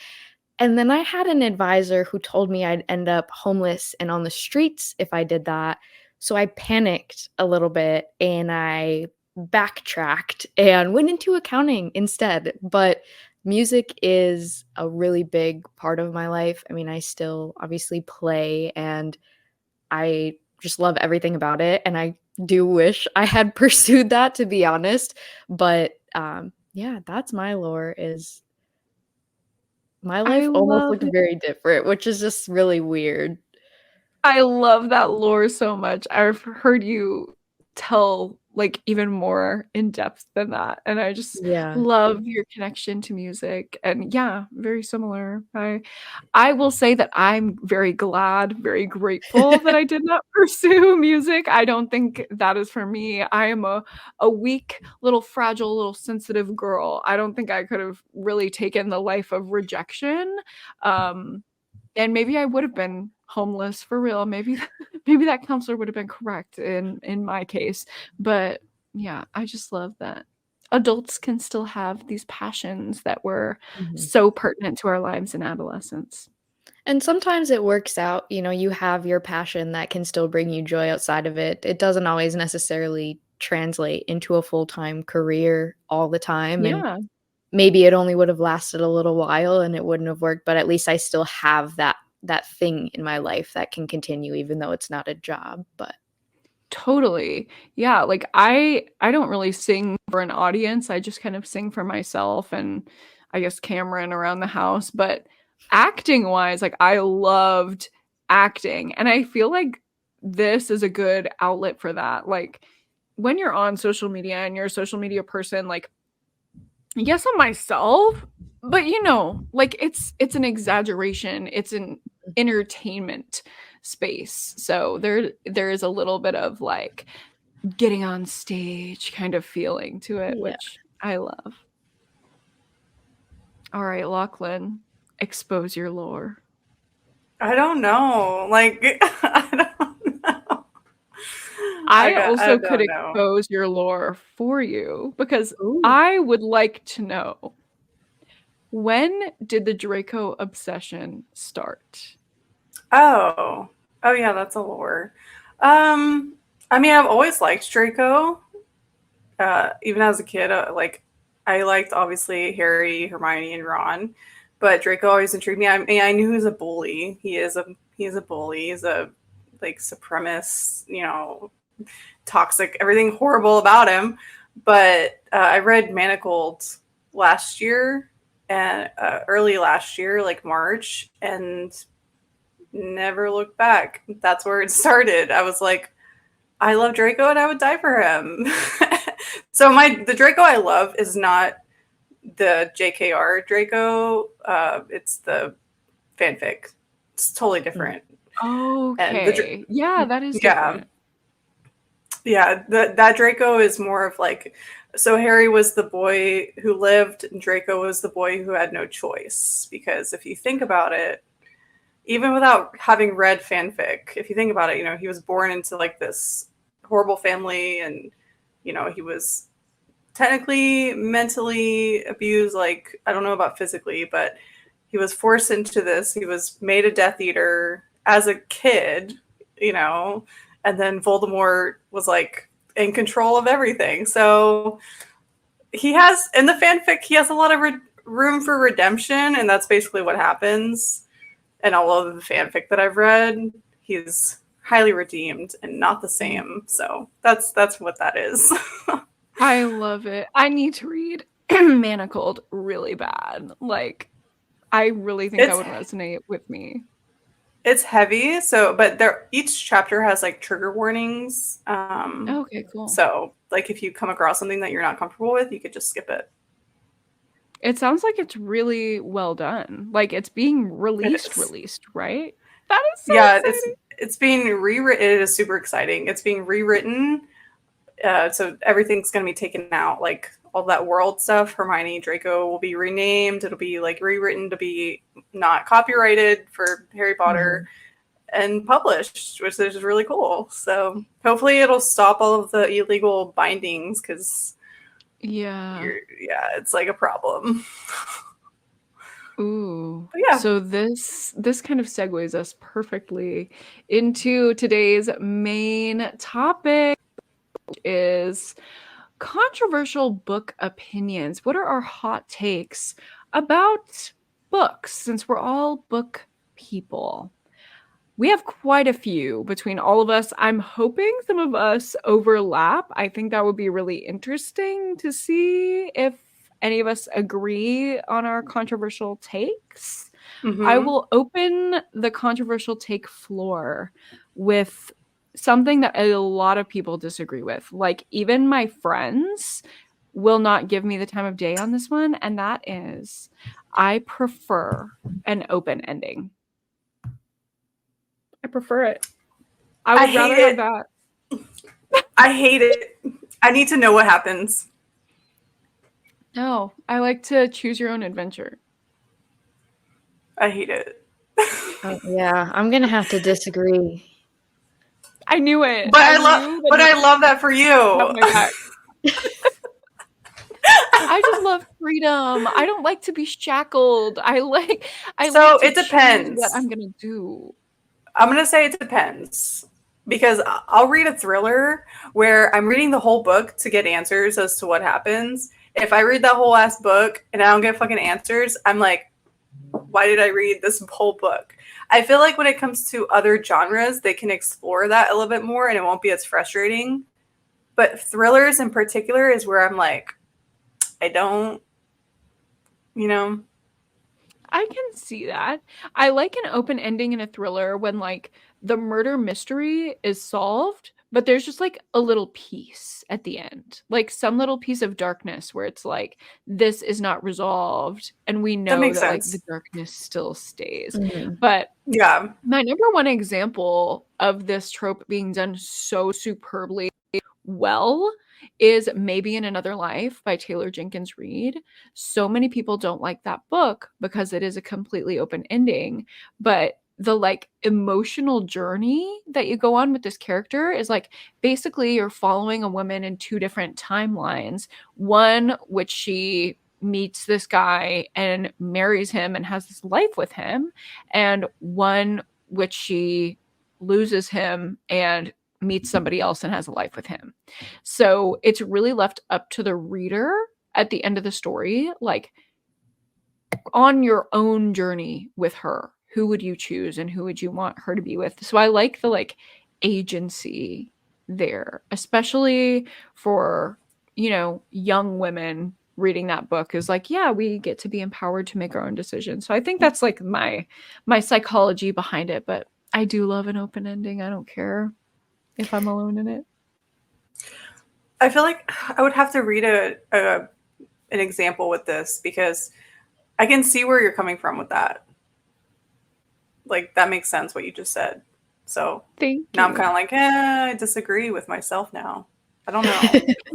S2: And then I had an advisor who told me I'd end up homeless and on the streets if I did that. So I panicked a little bit and I backtracked and went into accounting instead. But music is a really big part of my life. I mean, I still obviously play and I just love everything about it. And I do wish I had pursued that, to be honest. But yeah, that's my lore. Is my
S1: I
S2: life almost
S1: love
S2: looked
S1: it.
S2: very different, which is just really weird.
S1: I love that lore so much. I've heard you tell like even more in depth than that. And I just
S2: Yeah.
S1: love your connection to music. And yeah, very similar. I will say that I'm very glad, very grateful that I did not pursue music. I don't think that is for me. I am a weak, little fragile, little sensitive girl. I don't think I could have really taken the life of rejection. And maybe I would have been homeless for real. Maybe maybe that counselor would have been correct in my case. But yeah, I just love that adults can still have these passions that were
S2: Mhm.
S1: so pertinent to our lives in adolescence.
S2: And sometimes it works out, you have your passion that can still bring you joy outside of it. It doesn't always necessarily translate into a full-time career all the time, and
S1: Yeah.
S2: maybe it only would have lasted a little while and it wouldn't have worked, but at least I still have that thing in my life that can continue even though it's not a job. But
S1: Totally. Yeah, like I don't really sing for an audience. I just kind of sing for myself and I guess Cameron around the house, but acting wise, like I loved acting and I feel like this is a good outlet for that. Like when you're on social media and you're a social media person, like yes, I'm myself, but like it's an exaggeration. It's an entertainment space. So there is a little bit of like getting on stage kind of feeling to it,
S2: Yeah.
S1: which I love. All right, Lochlyn, expose your lore.
S3: I don't know. Like, I don't know.
S1: I
S3: I
S1: also could
S3: don't know.
S1: expose your lore for you because
S2: Ooh.
S1: I would like to know, when did the Draco obsession start?
S3: Oh, oh yeah, that's a lore. Um, I mean, I've always liked Draco. Even as a kid, like I liked obviously Harry, Hermione, and Ron, but Draco always intrigued me. I mean, I knew he was a bully. He is a bully. He's a like supremacist, toxic, everything horrible about him. But I read Manacled last year and early last year, like March, and never looked back. That's where it started. I was like, I love Draco and I would die for him. So the Draco I love is not the JKR Draco. It's the fanfic. It's totally different. And
S1: Okay. Yeah, that is
S3: yeah,
S1: different.
S3: yeah, that Draco is more of like, so Harry was the boy who lived, and Draco was the boy who had no choice. Because if you think about it, even without having read fanfic, if you think about it, he was born into like this horrible family, and he was technically mentally abused. Like, I don't know about physically, but he was forced into this. He was made a Death Eater as a kid, and then Voldemort was like in control of everything. So he has, in the fanfic, he has a lot of room for redemption, and that's basically what happens. And all of the fanfic that I've read, he's highly redeemed and not the same. So that's what that is.
S1: I love it. I need to read Manacled really bad. Like, I really think that
S3: it's
S1: would resonate with me.
S3: it's heavy, so but each chapter has like trigger warnings.
S1: Okay, cool.
S3: So like if you come across something that you're not comfortable with, you could just skip it.
S1: It sounds like it's really well done. Like it's being
S3: It
S1: released,
S3: is.
S1: right? That is so
S3: Yeah,
S1: exciting.
S3: it's being rewritten. It is super exciting. It's being rewritten. So everything's going to be taken out, like all that world stuff. Hermione, Draco will be renamed. It'll be like rewritten to be not copyrighted for Harry Potter and published, which is really cool. So hopefully it'll stop all of the illegal bindings, because
S1: Yeah.
S3: it's like a problem.
S1: Ooh.
S3: But yeah.
S1: So this kind of segues us perfectly into today's main topic, which is controversial book opinions. What are our hot takes about books, since we're all book people? We have quite a few between all of us. I'm hoping some of us overlap. I think that would be really interesting to see if any of us agree on our controversial takes. I
S3: Mm-hmm.
S1: will open the controversial take floor with something that a lot of people disagree with. Like, even my friends will not give me the time of day on this one, and that is, I prefer an open ending. I prefer it. I
S3: I
S1: would
S3: hate
S1: rather have
S3: it.
S1: that.
S3: I hate it. I need to know what happens.
S1: No, I like to choose your own adventure.
S3: I hate it.
S2: Yeah, I'm gonna have to disagree.
S1: I knew it.
S3: But
S1: I
S3: I love
S1: knew that
S3: but
S1: you
S3: I love that for
S1: have
S3: you.
S1: my back. I just love freedom. I don't like to be shackled. I like
S3: So
S1: to
S3: it
S1: choose what I'm
S3: depends.
S1: gonna do.
S3: I'm going to say it depends, because I'll read a thriller where I'm reading the whole book to get answers as to what happens. If I read that whole ass book and I don't get fucking answers, I'm like, why did I read this whole book? I feel like when it comes to other genres, they can explore that a little bit more and it won't be as frustrating. But thrillers in particular is where I'm like, I don't, you know.
S1: I can see that. I like an open ending in a thriller when like the murder mystery is solved, but there's just like a little piece at the end. Like some little piece of darkness where it's like this is not resolved and we
S3: That
S1: know
S3: makes
S1: that like the
S3: sense.
S1: darkness still stays.
S2: Mhm.
S1: But
S3: Yeah.
S1: my number one example of this trope being done so superbly well is Maybe in Another Life by Taylor Jenkins Reid. So many people don't like that book because it is a completely open ending, but the like emotional journey that you go on with this character is like basically you're following a woman in two different timelines. One which she meets this guy and marries him and has this life with him, and one which she loses him and meets somebody else and has a life with him. So it's really left up to the reader at the end of the story, like on your own journey with her. Who would you choose and who would you want her to be with? So I like the like agency there, especially for, you know, young women reading that book is like, yeah, we get to be empowered to make our own decisions. So I think that's like my psychology behind it, but I do love an open ending. I don't care if I'm alone in it.
S3: I feel like I would have to read an example with this because I can see where you're coming from with that. Like that makes sense what you just said. So
S1: Thank
S3: now I'm
S1: you.
S3: kind of like, I disagree with myself now. I don't know.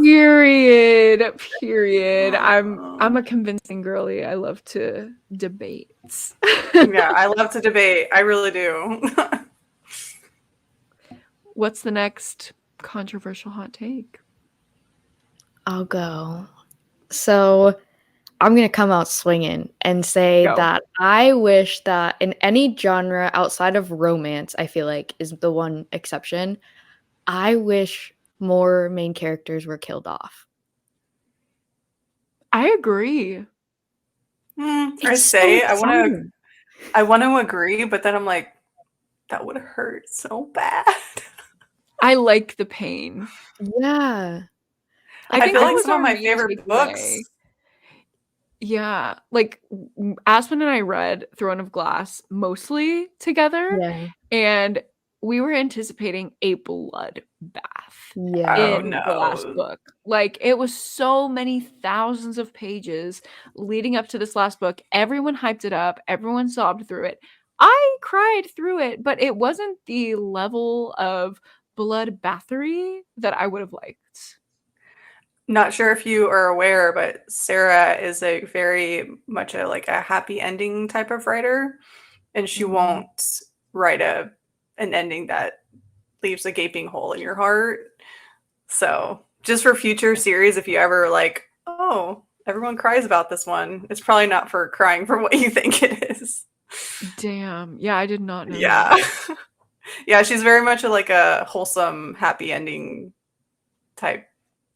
S1: Period. I'm a convincing girly. I love to debate.
S3: Yeah, I love to debate. I really do.
S1: What's the next controversial hot take?
S2: I'll go. So I'm going to come out swinging and say
S1: Go.
S2: that I wish that in any genre outside of romance, I feel like is the one exception, I wish more main characters were killed off.
S1: I agree.
S3: I
S2: It's so
S3: say
S2: exciting.
S3: I want to agree, but then I'm like, that would hurt so bad.
S1: I like the pain.
S2: Yeah.
S1: I
S3: I
S1: think
S3: feel
S1: that
S3: like
S1: was
S3: some of
S1: our
S3: my
S1: main
S3: favorite
S1: takeaway.
S3: books.
S1: Yeah, like Aspen and I read Throne of Glass mostly together,
S2: Yeah.
S1: and we were anticipating a blood bath
S3: Oh
S2: Yeah.
S1: in the last
S3: no.
S1: book. Like it was so many thousands of pages leading up to this last book. Everyone hyped it up, everyone sobbed through it. I cried through it, but it wasn't the level of blood bathery that I would have liked.
S3: Not sure if you are aware, but Sarah is a very much a like a happy ending type of writer, and she
S1: Mhm.
S3: won't write an ending that leaves a gaping hole in your heart. So, just for future series, if you ever like, oh, everyone cries about this one, it's probably not for crying for what you think it is.
S1: Damn. Yeah, I did not know
S3: Yeah.
S1: that.
S3: Yeah, she's very much like a wholesome, happy ending type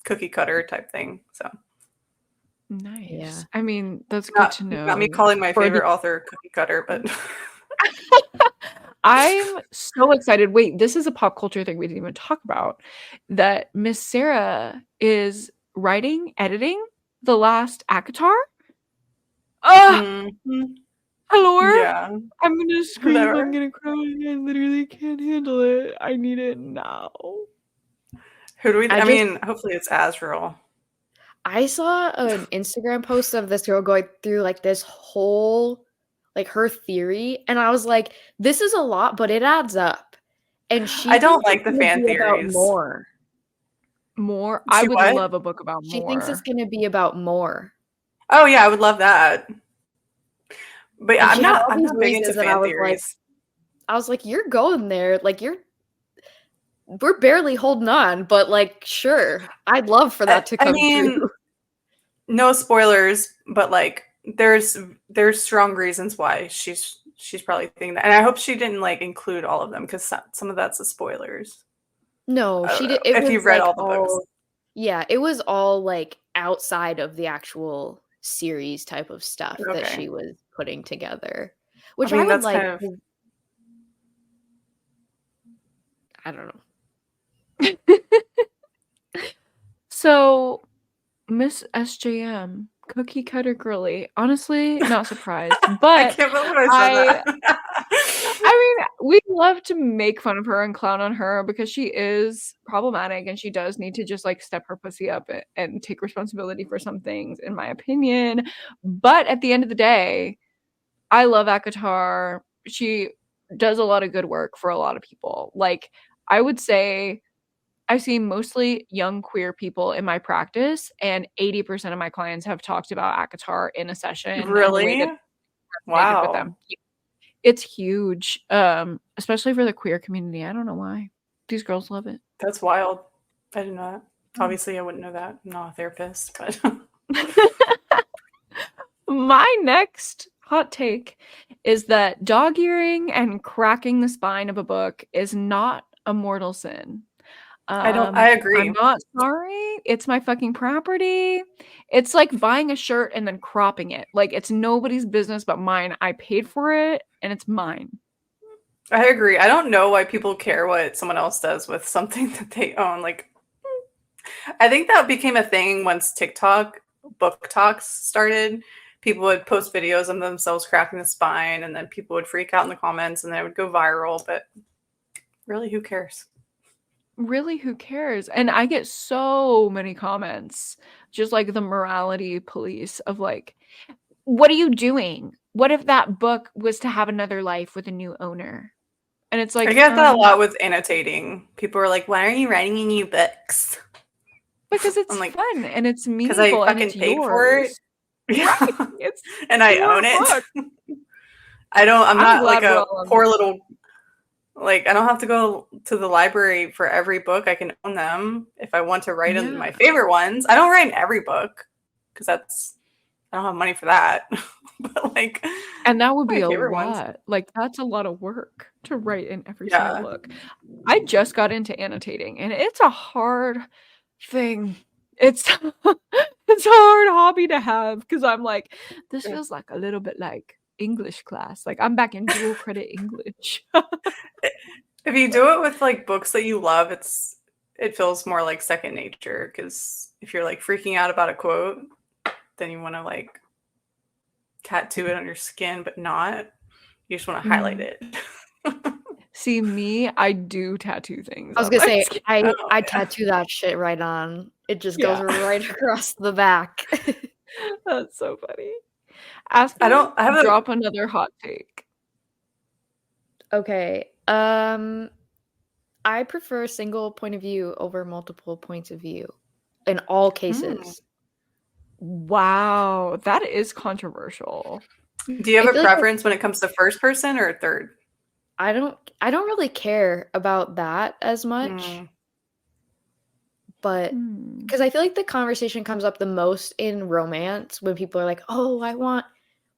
S3: cookie cutter type thing. So,
S1: Nice.
S2: Yeah.
S1: I mean, that's good to
S3: not me
S1: know
S3: calling my
S1: for the
S3: favorite author cookie cutter, but
S1: I'm so excited. Wait, this is a pop culture thing we didn't even talk about. That Miss Sarah is writing, editing the last ACOTAR. Ah,
S3: Mhm.
S1: Hello.
S3: Yeah.
S1: I'm gonna scream. I'm
S3: There.
S1: gonna cry. I literally can't handle it. I need it now.
S3: Who do we
S2: I
S3: I
S2: just
S3: mean, hopefully it's Azrael.
S2: I saw an Instagram post of this girl going through like this whole like her theory, and I was like, this is a lot, but it adds up. And she
S3: I don't
S2: thinks it's
S3: like the
S2: gonna
S3: fan
S2: be about
S3: theories.
S2: more.
S1: More. I
S3: She
S1: would
S3: what?
S1: love a book about
S2: She thinks it's
S1: more.
S2: gonna be about more.
S3: Oh, yeah, I would love that. But yeah,
S2: And she had all
S3: I'm
S2: these
S3: not big into
S2: reasons, and
S3: fan theories.
S2: I was like, you're going there, like we're barely holding on, but like, sure, I'd love for that to
S3: I
S2: come true.
S3: mean, no spoilers, but like there's strong reasons why she's probably thinking that. And I hope she didn't like include all of them because some of that's the spoilers.
S2: No,
S3: I don't
S2: she
S3: know.
S2: did. It
S3: If
S2: was
S3: you've read
S2: like
S3: all the books.
S2: all, yeah, it was all like outside of the actual series type of stuff that
S3: Okay.
S2: she was putting together, which
S3: I
S2: I
S3: mean,
S2: would
S3: that's
S2: like.
S3: kind of
S2: I don't know.
S1: So, Miss SJM, cookie cutter girly. Honestly, not surprised.
S3: I
S1: But
S3: can't believe I said
S1: I
S3: that.
S1: mean, we love to make fun of her and clown on her because she is problematic and she does need to just like step her pussy up and take responsibility for some things, in my opinion. But at the end of the day, I love Akatar. She does a lot of good work for a lot of people. Like, I would say I see mostly young queer people in my practice, and 80% of my clients have talked about Akatar in a session and the way
S3: Really?
S1: that it resonated with
S3: Wow.
S1: them. It's huge, especially for the queer community. I don't know why. These girls love it.
S3: That's wild. I didn't know that.
S1: Mm.
S3: Obviously, I wouldn't know that. I'm not a therapist, but
S1: My next hot take is that dog-earing and cracking the spine of a book is not a mortal sin.
S3: I
S1: I'm
S3: agree.
S1: not sorry. It's my fucking property. It's like buying a shirt and then cropping it. Like, it's nobody's business but mine. I paid for it and it's mine.
S3: I agree. I don't know why people care what someone else does with something that they own. Like, I think that became a thing once TikTok book talks started. People would post videos of themselves cracking the spine, and then people would freak out in the comments, and then it would go viral. But really, who cares?
S1: Really, who cares? And I get so many comments, just like the morality police of like, what are you doing? What if that book was to have another life with a new owner? And it's
S3: I
S1: like,
S3: get that a lot with annotating. People are like, "Why are you writing any new books?"
S1: because it's
S3: I'm like,
S1: fun and it's
S3: "Because I
S1: meaningful and
S3: fucking
S1: it's
S3: paid for it,
S1: yours. Right. It's
S3: and I
S1: your
S3: own it."
S1: book.
S3: I don't. I'm
S1: I'm
S3: not like
S1: glad we're
S3: a
S1: all on the
S3: poor little. Like, I don't have to go to the library for every book. I can own them if I want to write in
S1: yeah.
S3: my favorite ones. I don't write in every book because I don't have money for that. But like
S1: And that would be
S3: my
S1: a
S3: favorite ones.
S1: lot. Like, that's a lot of work to write in every single
S3: Yeah.
S1: book. I just got into annotating and it's a hard thing. It's it's a hard hobby to have because I'm like, this feels like a little bit like English class. Like, I'm back in dual credit English.
S3: If you do it with like books that you love, it feels more like second nature because if you're like freaking out about a quote, then you want to like tattoo it on your skin, but not. You just want to highlight it.
S1: See, me, I do tattoo things
S2: I was
S1: on
S2: gonna
S1: my
S2: say
S1: skin.
S2: I
S3: Oh,
S2: I
S3: yeah.
S2: tattoo that shit right on. It just goes
S1: Yeah.
S2: right across the back.
S1: That's so funny.
S3: I
S1: Aspen,
S3: don't. I have a.
S1: drop another hot take.
S2: Okay. I prefer a single point of view over multiple points of view in all cases.
S1: Wow, that is controversial.
S3: Do you
S2: I
S3: have a
S2: feel like
S3: preference when it comes to first person or third?
S2: I don't really care about that as much,
S3: Mm.
S2: but
S1: Hmm.
S2: because I feel like the conversation comes up the most in romance when people are like, "Oh, I want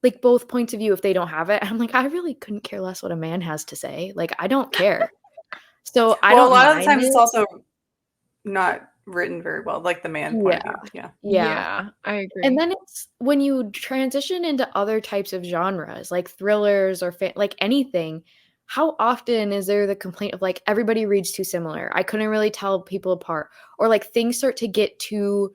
S2: like both points of view if they don't have it." And I'm like, I really couldn't care less what a man has to say. Like, I don't care. So I
S3: Well, a
S2: don't
S3: lot of the
S2: mind
S3: times it's
S2: it.
S3: also not written very well, like the man point of
S2: Yeah.
S3: view. Yeah.
S2: Yeah.
S1: Yeah, I
S2: And
S1: agree.
S2: then it's when you transition into other types of genres, like thrillers or like anything, how often is there the complaint of like everybody reads too similar? I couldn't really tell people apart. Or like things start to get too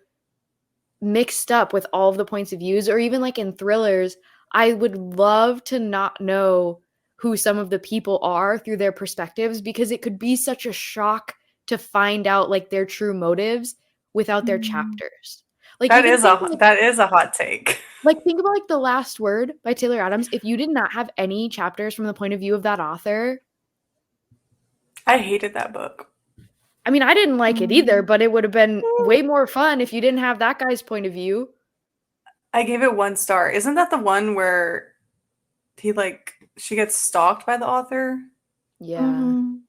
S2: mixed up with all of the points of views, or even like in thrillers, I would love to not know who some of the people are through their perspectives because it could be such a shock to find out like their true motives without their
S1: Mm.
S2: chapters. Like even think
S3: That is a hot take.
S2: like think about like The Last Word by Taylor Adams. If you did not have any chapters from the point of view of that author,
S3: I hated that book.
S2: I mean, I didn't like it either,
S1: Mm.
S2: but it would have been way more fun if you didn't have that guy's point of view.
S3: I gave it 1 star. Isn't that the one where she gets stalked by the author?
S2: Yeah.
S1: Mhm.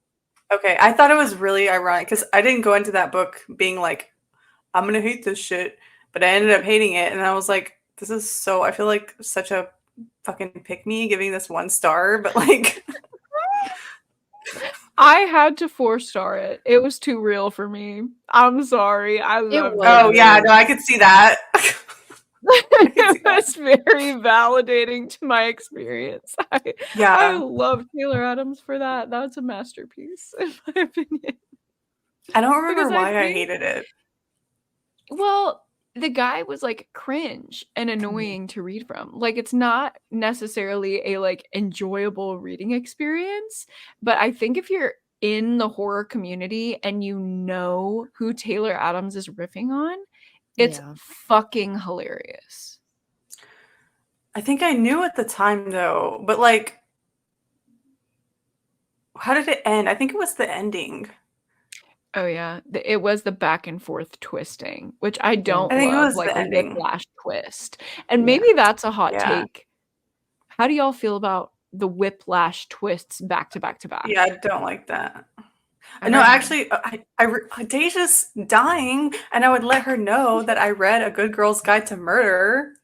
S3: Okay, I thought it was really ironic because I didn't go into that book being like, I'm gonna hate this shit, but I ended up hating it, and I was like, this is so. I feel like such a fucking pick me giving this 1 star, but like,
S1: I had to 4-star it. It was too real for me. I'm sorry. I
S2: It
S1: loved
S2: was
S3: oh
S1: it.
S3: yeah,
S2: real.
S3: no, I could see that. I could
S1: It was very validating to my experience. I love Taylor Adams for that. That's a masterpiece, in my opinion.
S3: I don't remember why I hated it.
S1: Well, the guy was like cringe and annoying to read from. Like, it's not necessarily a like enjoyable reading experience, but I think if you're in the horror community and you know who Taylor Adams is riffing on, it's fucking hilarious.
S3: I think I knew at the time though, but like, how did it end? I think it was the ending.
S1: Oh yeah, it was the back and forth twisting, which I don't
S3: I think
S1: love,
S3: it was
S1: like
S3: the
S1: a
S3: ending.
S1: whiplash twist. And maybe that's a hot take. How do y'all feel about the whiplash twists back to back to back?
S3: Yeah, I don't like that. No, actually, Daijah's dying, and I would let her know that I read A Good Girl's Guide to Murder,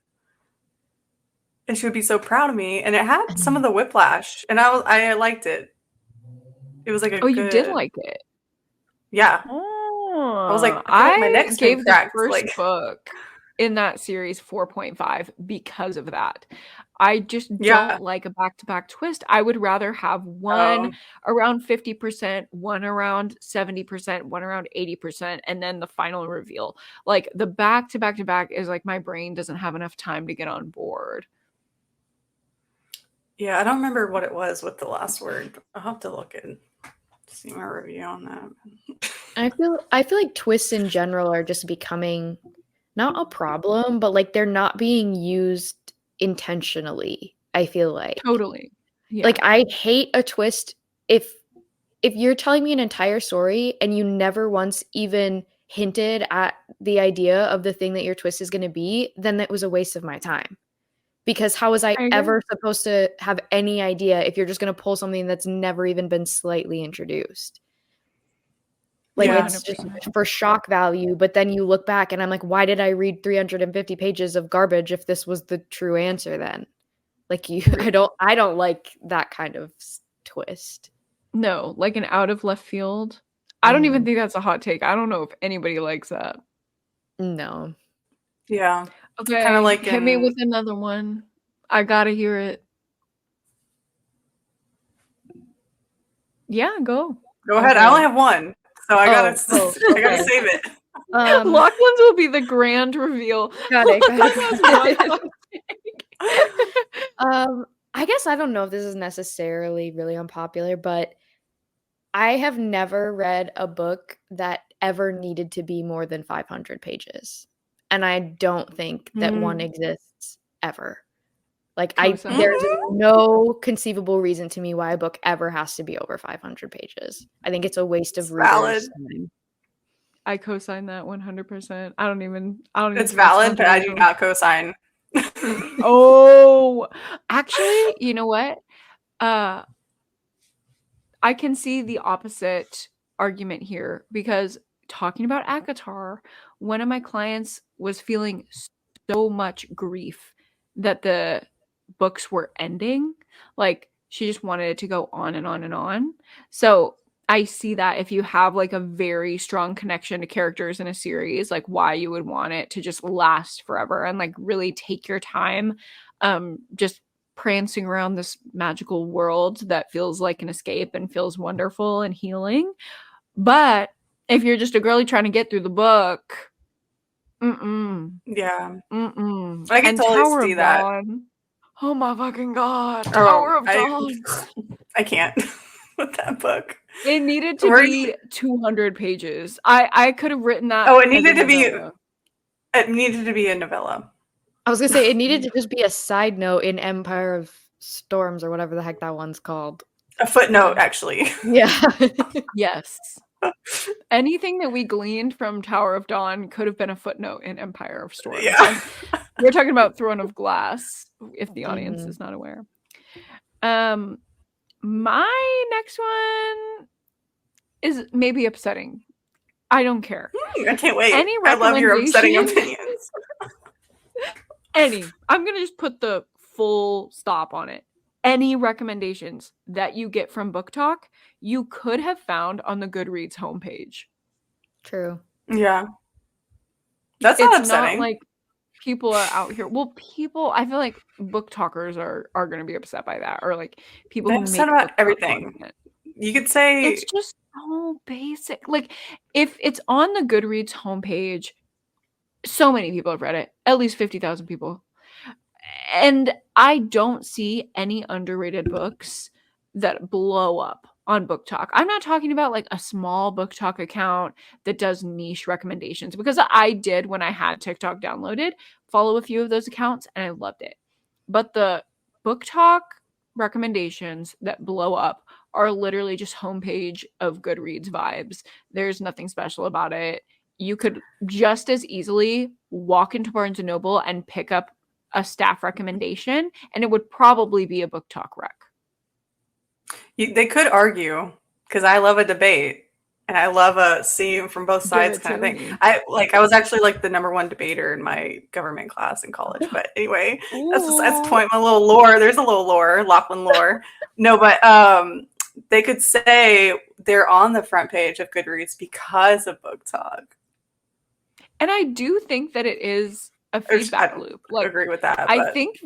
S3: and she would be so proud of me. And it had some of the whiplash, and I liked it. It was like a
S1: you did like it?
S3: Yeah.
S1: Oh,
S3: I was like, I feel like my neck's been
S1: gave
S3: cracked,
S1: the first book in that series 4.5 because of that. I just don't like a back-to-back twist. I would rather have one around 50%, one around 70%, one around 80%, and then the final reveal. Like, the back-to-back-to-back is like my brain doesn't have enough time to get on board.
S3: Yeah, I don't remember what it was with the last word. I'll have to look and see my review on that.
S2: I feel like twists in general are just becoming not a problem, but like they're not being used intentionally. I feel like
S1: totally. Yeah.
S2: Like, I hate a twist if you're telling me an entire story and you never once even hinted at the idea of the thing that your twist is going to be, then that was a waste of my time. Because how was I ever supposed to have any idea if you're just going to pull something that's never even been slightly introduced? Like, it's just for shock value, but then you look back and I'm like, why did I read 350 pages of garbage if this was the true answer then? Like, I don't like that kind of twist.
S1: No, like an out of left field. I don't even think that's a hot take. I don't know if anybody likes that.
S2: No.
S3: Yeah.
S1: Okay, kind of like hit me with another one. I gotta hear it. Yeah, go
S3: ahead. I only have one, so I gotta save it.
S1: Lochlyn's will be the grand reveal.
S2: Got it. I guess I don't know if this is necessarily really unpopular, but I have never read a book that ever needed to be more than 500 pages. And I don't think that one exists ever. Like, there's no conceivable reason to me why a book ever has to be over 500 pages. I think it's a waste of readers' time.
S1: I co-sign that 100%. I don't even.
S3: It's valid, but I do not co-sign.
S1: Oh, actually, you know what? I can see the opposite argument here, because talking about ACOTAR, one of my clients was feeling so much grief that the books were ending. Like, she just wanted it to go on and on and on. So I see that if you have like a very strong connection to characters in a series, like why you would want it to just last forever and like really take your time just prancing around this magical world that feels like an escape and feels wonderful and healing. But if you're just a girly trying to get through the book,
S3: I can totally see that.
S1: Dawn. Oh my fucking god. Tower of Dawn.
S3: I can't with that book.
S1: It needed to be 200 pages. I could have written that.
S3: Oh, it needed to be a novella.
S2: I was gonna say it needed to just be a side note in Empire of Storms or whatever the heck that one's called.
S3: A footnote, actually.
S2: Yeah.
S1: Yes. Anything that we gleaned from Tower of Dawn could have been a footnote in Empire of Storms.
S3: Yeah.
S1: We're talking about Throne of Glass, if the audience is not aware. My next one is maybe upsetting. I don't care.
S3: I can't wait. I love your upsetting opinions.
S1: I'm going to just put the full stop on it. Any recommendations that you get from Book Talk, you could have found on the Goodreads homepage.
S2: True.
S3: Yeah. That's not upsetting.
S1: Not like people are out here. Well, people, I feel like book talkers are going to be upset by that, or like people
S3: They
S1: who
S3: have said
S1: make
S3: about
S1: book talk
S3: everything.
S1: content.
S3: You could
S1: It's
S3: say
S1: just so basic. Like if it's on the Goodreads homepage, so many people have read it. At least 50,000 people. And I don't see any underrated books that blow up on Book Talk. I'm not talking about like a small Book Talk account that does niche recommendations, because I did, when I had TikTok downloaded, follow a few of those accounts and I loved it. But the Book Talk recommendations that blow up are literally just homepage of Goodreads vibes. There's nothing special about it. You could just as easily walk into Barnes and Noble and pick up a staff recommendation, and it would probably be a Book Talk rec.
S3: they could argue because I love a debate and I love a seeing from both
S1: Give
S3: sides
S1: it
S3: kind of
S1: to
S3: thing.
S1: me.
S3: I was actually like the number one debater in my government class in college. But anyway, that's the
S1: Ooh.
S3: point. My little lore. There's a little lore, Lochlyn lore. No, but they could say they're on the front page of Goodreads because of Book Talk.
S1: And I do think that it is a
S3: I
S1: feedback
S3: don't
S1: loop. Like
S3: agree with that,
S1: I
S3: but
S1: think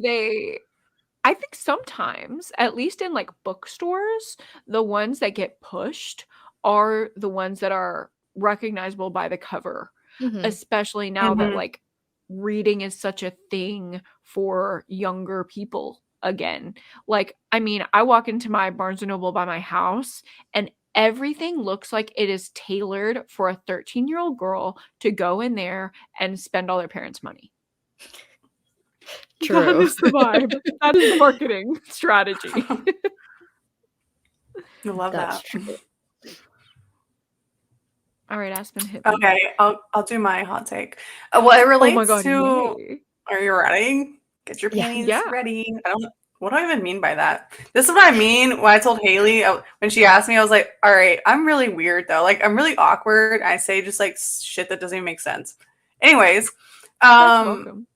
S1: I think sometimes, at least in like bookstores, the ones that get pushed are the ones that are recognizable by the cover,
S2: Mhm.
S1: especially now that
S3: Mhm.
S1: like reading is such a thing for younger people again. Like, I mean, I walk into my Barnes and Noble by my house and everything looks like it is tailored for a 13-year-old girl to go in there and spend all their parents' money. That
S2: True.
S1: is the vibe. That is the marketing strategy.
S3: I love
S2: That's
S3: that.
S2: true.
S1: All right, Aspen, hit me.
S3: Okay, I'll do my hot take. Well, it
S1: Oh my
S3: relates
S1: god,
S3: to.
S1: yay.
S3: Are you ready? Get your
S2: Yeah.
S3: panties
S1: Yeah.
S3: ready. I don't. What do I even mean by that? This is what I mean when I told Haley when she asked me. I was like, "All right, I'm really weird though. Like, I'm really awkward. I say just like shit that doesn't even make sense." Anyways,
S1: That's
S3: um,
S1: welcome.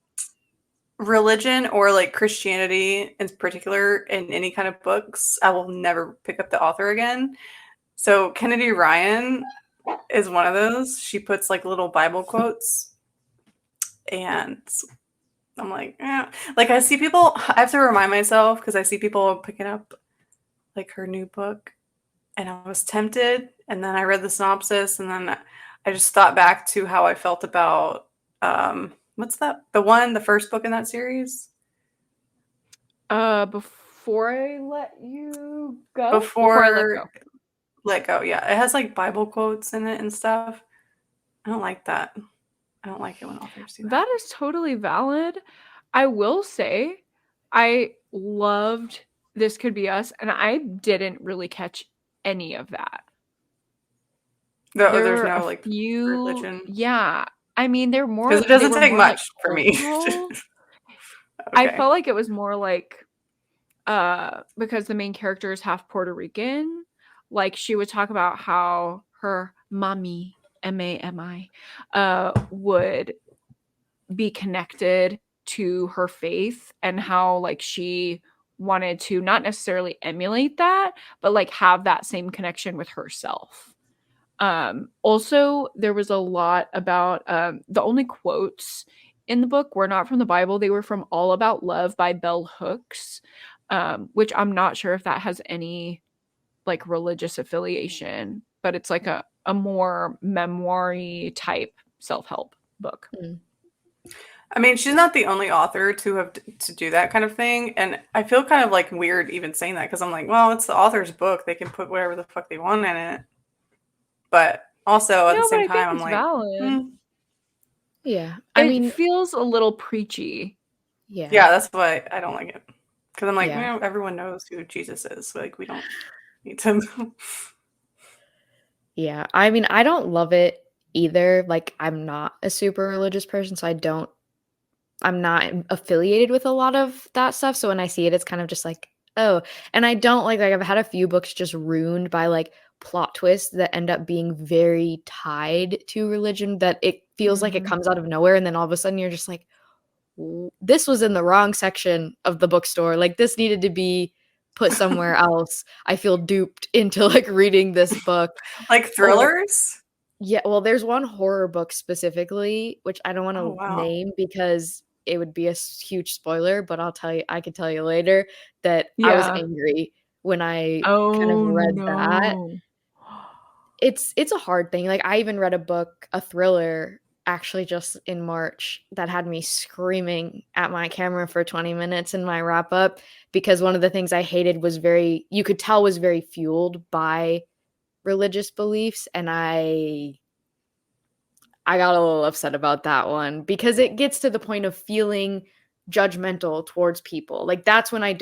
S3: religion or like Christianity in particular in any kind of books, I will never pick up the author again. So Kennedy Ryan is one of those. She puts like little Bible quotes, and I'm like, yeah. Like I see people. I have to remind myself because I see people picking up like her new book, and I was tempted, and then I read the synopsis, and then I just thought back to how I felt about what's that? The first book in that series.
S1: Before I let you go? Before I let
S3: Before
S1: go.
S3: Let Go. Yeah, it has like Bible quotes in it and stuff. I don't like that. I don't like it when authors do that.
S1: That is totally valid. I will say I loved This Could Be Us, and I didn't really catch any of that. There
S3: There's
S1: were a
S3: no like
S1: few,
S3: religion
S1: yeah. I mean,
S3: because it
S1: they
S3: doesn't
S1: were
S3: take
S1: more like
S3: much for me.
S1: cultural. I
S3: Okay.
S1: felt like it was more like because the main character is half Puerto Rican, like she would talk about how her mommy, Mami, would be connected to her faith, and how like she wanted to not necessarily emulate that, but like have that same connection with herself. Also there was a lot about the only quotes in the book were not from the Bible. They were from All About Love by Bell Hooks, which I'm not sure if that has any like religious affiliation, but it's like a more memoir-y type self-help book.
S2: Mm.
S3: I mean, she's not the only author to have to do that kind of thing, and I feel kind of like weird even saying that because I'm like, well, it's the author's book; they can put whatever the fuck they want in it. But also at the
S1: No, but
S3: same
S1: I think
S3: time, I'm
S1: it's
S3: like,
S1: valid.
S2: Yeah. I
S1: It
S2: mean,
S1: feels a little preachy.
S2: yeah.
S3: yeah, that's why I don't like it because I'm like,
S2: Yeah.
S3: everyone knows who Jesus is. Like, we don't need to.
S2: Yeah. I mean, I don't love it either. Like, I'm not a super religious person, so I'm not affiliated with a lot of that stuff. So when I see it, it's kind of just like, oh, and I don't like I've had a few books just ruined by like plot twists that end up being very tied to religion that it feels like it
S1: Mhm.
S2: comes out of nowhere. And then all of a sudden you're just like, this was in the wrong section of the bookstore. Like this needed to be put somewhere else. I feel duped into like reading this book.
S3: Like
S2: Or
S3: thrillers.
S2: yeah, well, there's one horror book specifically, which I don't want
S3: Oh
S2: to
S3: wow.
S2: name because it would be a huge spoiler, but I could tell you later that I was
S1: Yeah.
S2: angry when I kind of
S1: Oh,
S2: read that.
S1: no.
S2: It's a hard thing. Like, I even read a book, a thriller, actually just in March that had me screaming at my camera for 20 minutes in my wrap up, because one of the things I hated was you could tell was very fueled by religious beliefs, and I got a little upset about that one because it gets to the point of feeling judgmental towards people. Like, that's when I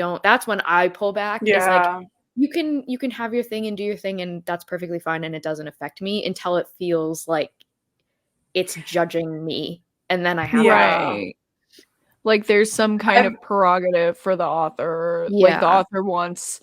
S2: pull back, is like,
S3: Yeah.
S2: you can have your thing and do your thing, and that's perfectly fine, and it doesn't affect me until it feels like it's judging me, and then I have a problem.
S3: Yeah.
S1: Right. Like, there's some kind
S3: I've
S1: of prerogative for the author. Like, the
S2: Yeah.
S1: author wants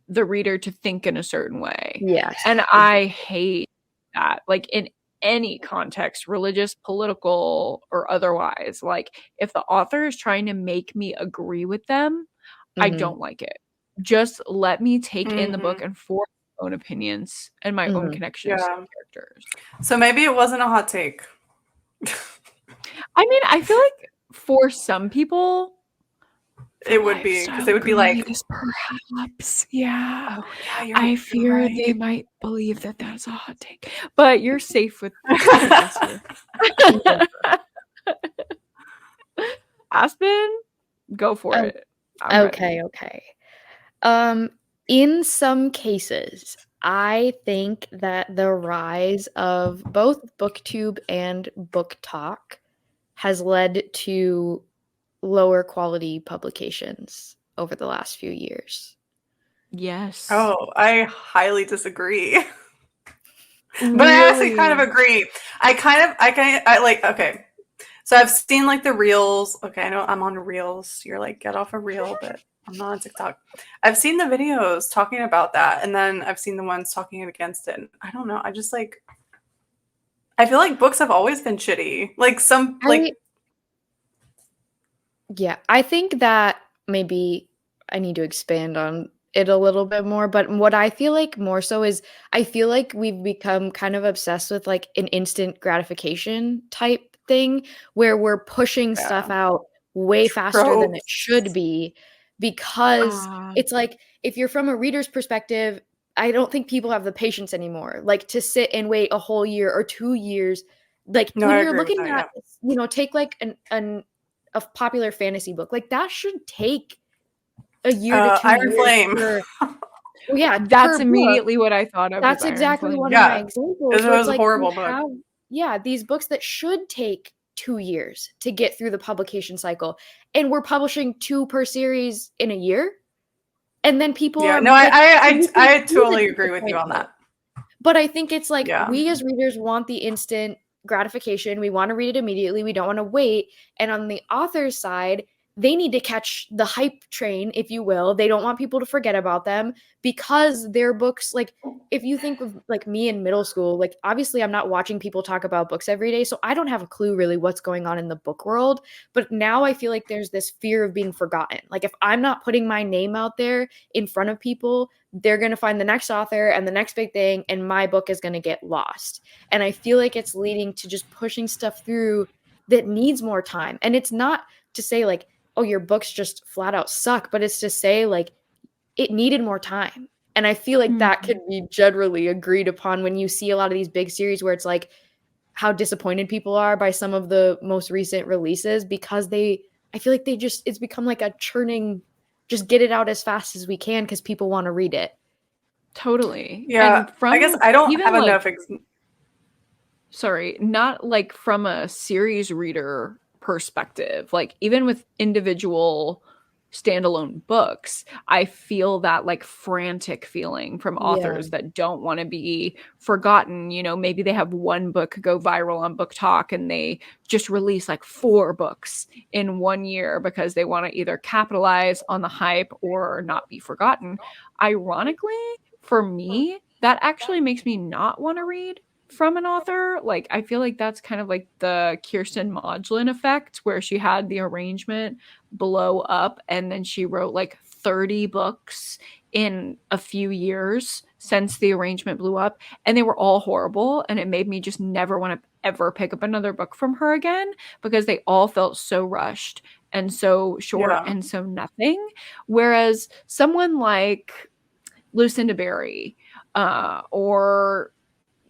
S1: the reader to think in a certain way.
S2: Yes.
S1: And I hate that. Like, in any context, religious, political, or otherwise. Like, if the author is trying to make me agree with them, I
S2: Mhm.
S1: don't like it. Just let me take in the book
S3: Mhm.
S1: and form my own opinions and my own
S2: Mhm.
S1: connections to
S3: Yeah.
S1: the characters.
S3: So maybe it wasn't a hot take.
S1: I mean, I feel like for some people, the
S3: It would be, because
S1: lifestyle
S3: they would be like,
S1: grace, perhaps. Yeah.
S3: "Oh, yeah,
S1: I
S3: you're
S1: fear they
S3: right."
S1: might believe that that's a hot take, but you're safe with us here.
S2: Yeah.
S1: Aspen, go for
S2: Oh,
S1: it. I'm ready.
S2: okay. Um, in some cases, I think that the rise of both BookTube and Book Talk has led to lower quality publications over the last few years.
S1: Yes.
S3: Oh, I highly disagree. But I actually kind of
S1: Really?
S3: agree. I like, okay. So I've seen like the reels. Okay, I know I'm on reels. You're like, get off a reel, but I'm not on TikTok. I've seen the videos talking about that, and then I've seen the ones talking against it. And I don't know. I just like, I feel like books have always been shitty. Like some
S2: I
S3: like
S2: Yeah, I think that maybe I need to expand on it a little bit more, but what I feel like more so is I feel like we've become kind of obsessed with like an instant gratification type thing where we're pushing stuff
S3: yeah,
S2: out way faster than it should
S3: tropes.
S2: be, because
S1: Ah,
S2: it's like, if you're from a reader's perspective, I don't think people have the patience anymore, like, to sit and wait a whole year or 2 years. Like,
S3: No,
S2: when
S3: I
S2: you're
S3: agree with
S2: looking
S3: that.
S2: at,
S3: Yeah.
S2: take like an a popular fantasy book, like, that should take a year to 2
S3: Iron
S2: years
S3: Flame.
S2: for, well, yeah,
S1: that's
S2: per book.
S1: immediately what I thought of with
S2: That's
S1: Iron
S2: exactly one
S1: Flame.
S2: of my
S3: Yeah,
S2: examples
S3: it
S2: where it's
S3: was a
S2: like, you
S3: horrible book.
S2: have, yeah, these books that should take 2 years to get through the publication cycle, and we're publishing 2 per series in a year, and then people
S3: Yeah,
S2: are
S3: no,
S2: like, so you can
S3: I
S2: see the
S3: totally agree with you on
S2: disappointment.
S3: that.
S2: But I think it's like,
S3: Yeah.
S2: we as readers want the instant gratification. We want to read it immediately. We don't want to wait. And on the author's side, they need to catch the hype train, if you will. They don't want people to forget about them, because their books, like, if you think of like me in middle school, like, obviously I'm not watching people talk about books every day, so I don't have a clue really what's going on in the book world. But now I feel like there's this fear of being forgotten. Like, if I'm not putting my name out there in front of people, they're going to find the next author and the next big thing, and my book is going to get lost. And I feel like it's leading to just pushing stuff through that needs more time. And it's not to say like, oh, your books just flat out suck, but it's to say like, it needed more time. And I feel like that
S1: Mhm.
S2: could be generally agreed upon when you see a lot of these big series where it's like, how disappointed people are by some of the most recent releases, because I feel like it's become like a churning, just get it out as fast as we can because people want to read it.
S1: Totally.
S3: Yeah,
S1: And
S3: I guess
S1: from
S3: I don't
S1: even
S3: have
S1: like
S3: enough
S1: sorry, not like from a series reader perspective, like even with individual standalone books, I feel that like frantic feeling from
S2: Yeah.
S1: authors that don't want to be forgotten. You know, maybe they have one book go viral on Book Talk and they just release like 4 books in 1 year because they want to either capitalize on the hype or not be forgotten. Ironically, for me, that actually makes me not want to read from an author. Like, I feel like that's kind of like the Kirsten Modglin effect, where she had the arrangement blow up and then she wrote like 30 books in a few years since the arrangement blew up, and they were all horrible, and it made me just never want to ever pick up another book from her again because they all felt so rushed and so short
S3: Yeah.
S1: and so nothing. Whereas someone like Lucinda Berry, or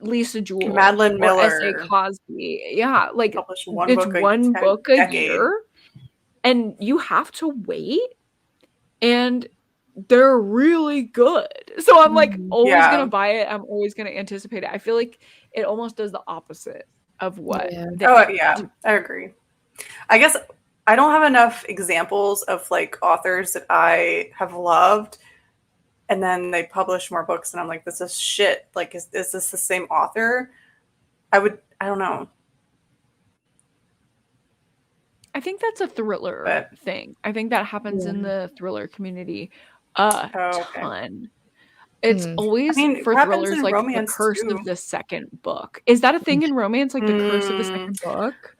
S1: Lisa Jewell
S3: Madeline
S1: or S.A.
S3: Miller
S1: Cosby, yeah, like
S3: published one
S1: it's
S3: book
S1: one
S3: a
S1: book a
S3: decade.
S1: year, and you have to wait, and they're really good. So I'm like always
S3: Yeah.
S1: gonna buy it. I'm always gonna anticipate it. I feel like it almost does the opposite of what
S2: Yeah.
S1: they
S3: Oh, yeah, I agree. I guess I don't have enough examples of like authors that I have loved and then they publish more books and I'm like, this is shit. Like, is this the same author? I don't know.
S1: I think that's a thriller
S3: But
S1: thing. I think that happens in
S2: Yeah.
S1: the thriller community a
S3: okay.
S1: ton. It's
S2: I
S1: always
S3: mean, it
S1: for
S3: happens
S1: thrillers
S3: in
S1: like the
S3: romance
S1: curse
S3: too.
S1: of the second book. Is that a thing in romance, like the curse of the second book?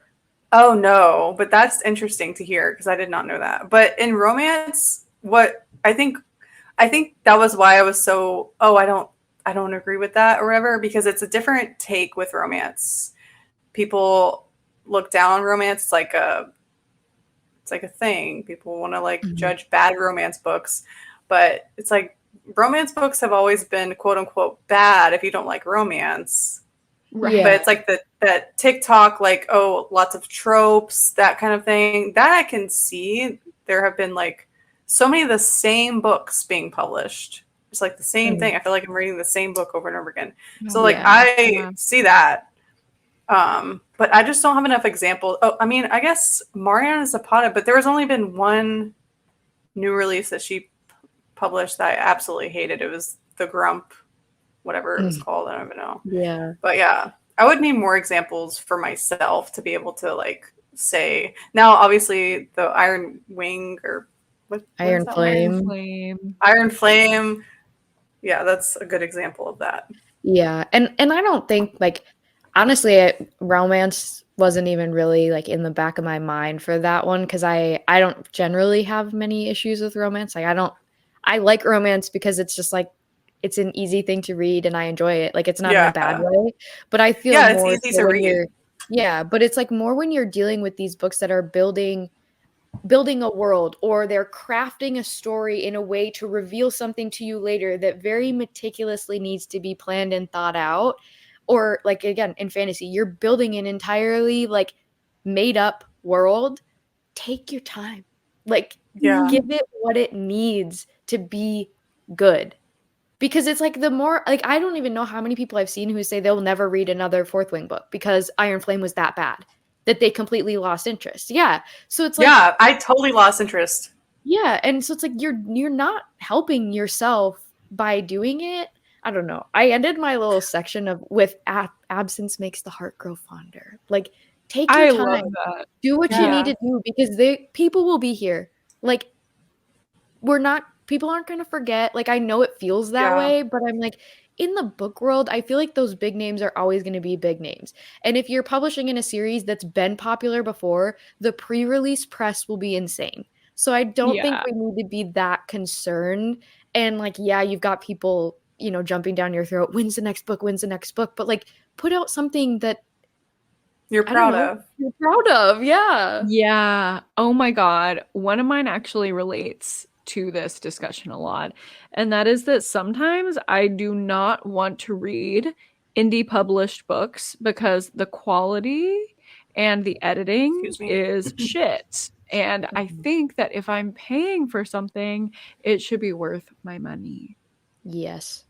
S3: Oh no, but that's interesting to hear because I did not know that. But in romance, what I think that was why I was so, I don't agree with that or whatever, because it's a different take with romance. People look down on romance. It's like a thing. People want to like judge bad romance books, but it's like romance books have always been quote unquote bad if you don't like romance.
S1: Right.
S3: But it's like that TikTok, like, oh, lots of tropes, that kind of thing. That I can see. There have been like so many of the same books being published. It's like the same thing. I feel like I'm reading the same book over and over again. So like I see that. But I just don't have enough examples. Oh, I mean, I guess Mariana Zapata, but there has only been one new release that she published that I absolutely hated. It was The Grump, whatever it was called. I don't even know.
S2: Yeah.
S3: But yeah, I would need more examples for myself to be able to like say. Now, obviously, the Iron Wing or what
S2: Iron
S3: is that
S2: Flame.
S3: one?
S1: Flame.
S3: Iron Flame. Yeah, that's a good example of that.
S2: Yeah. And I don't think like honestly romance wasn't even really like in the back of my mind for that one because I don't generally have many issues with romance. Like I like romance because it's just like it's an easy thing to read and I enjoy it. Like it's not in a bad way, but I feel
S3: it's
S2: more
S3: easy
S2: so
S3: to
S2: when
S3: read.
S2: but it's like more when you're dealing with these books that are building a world or they're crafting a story in a way to reveal something to you later that very meticulously needs to be planned and thought out. Or like again in fantasy you're building an entirely like made up world. Take your time, like give it what it needs to be good, because it's like the more like I don't even know how many people I've seen who say they'll never read another Fourth Wing book because Iron Flame was that bad that they completely lost interest. Yeah. So it's like,
S3: yeah, I totally lost interest.
S2: Yeah. And so it's like you're not helping yourself by doing it. I don't know. I ended my little section with absence makes the heart grow fonder. Like take your
S1: I
S2: time.
S1: love that.
S2: Do what you need to do because people will be here. Like people aren't going to forget. Like I know it feels that way, but I'm like in the book world, I feel like those big names are always going to be big names. And if you're publishing in a series that's been popular before, the pre-release press will be insane. So I don't think we need to be that concerned. And like, yeah, you've got people, jumping down your throat, when's the next book? But like put out something that
S3: you're proud of.
S2: You're proud of. Yeah.
S1: Yeah. Oh my God. One of mine actually relates to this discussion a lot. And that is that sometimes I do not want to read indie published books because the quality and the editing is shit. And I think that if I'm paying for something, it should be worth my money.
S2: Yes.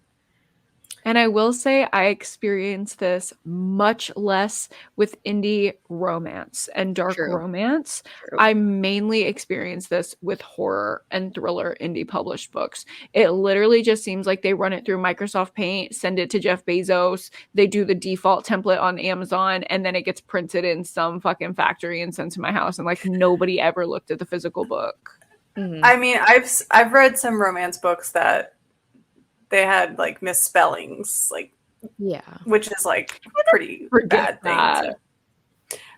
S1: And I will say I experience this much less with indie romance and dark romance. I mainly experience this with horror and thriller indie published books. It literally just seems like they run it through Microsoft Paint, send it to Jeff Bezos, they do the default template on Amazon, and then it gets printed in some fucking factory and sent to my house. And like nobody ever looked at the physical book.
S2: Mm-hmm.
S3: I mean, I've read some romance books that they had like misspellings, like which is like pretty bad thing.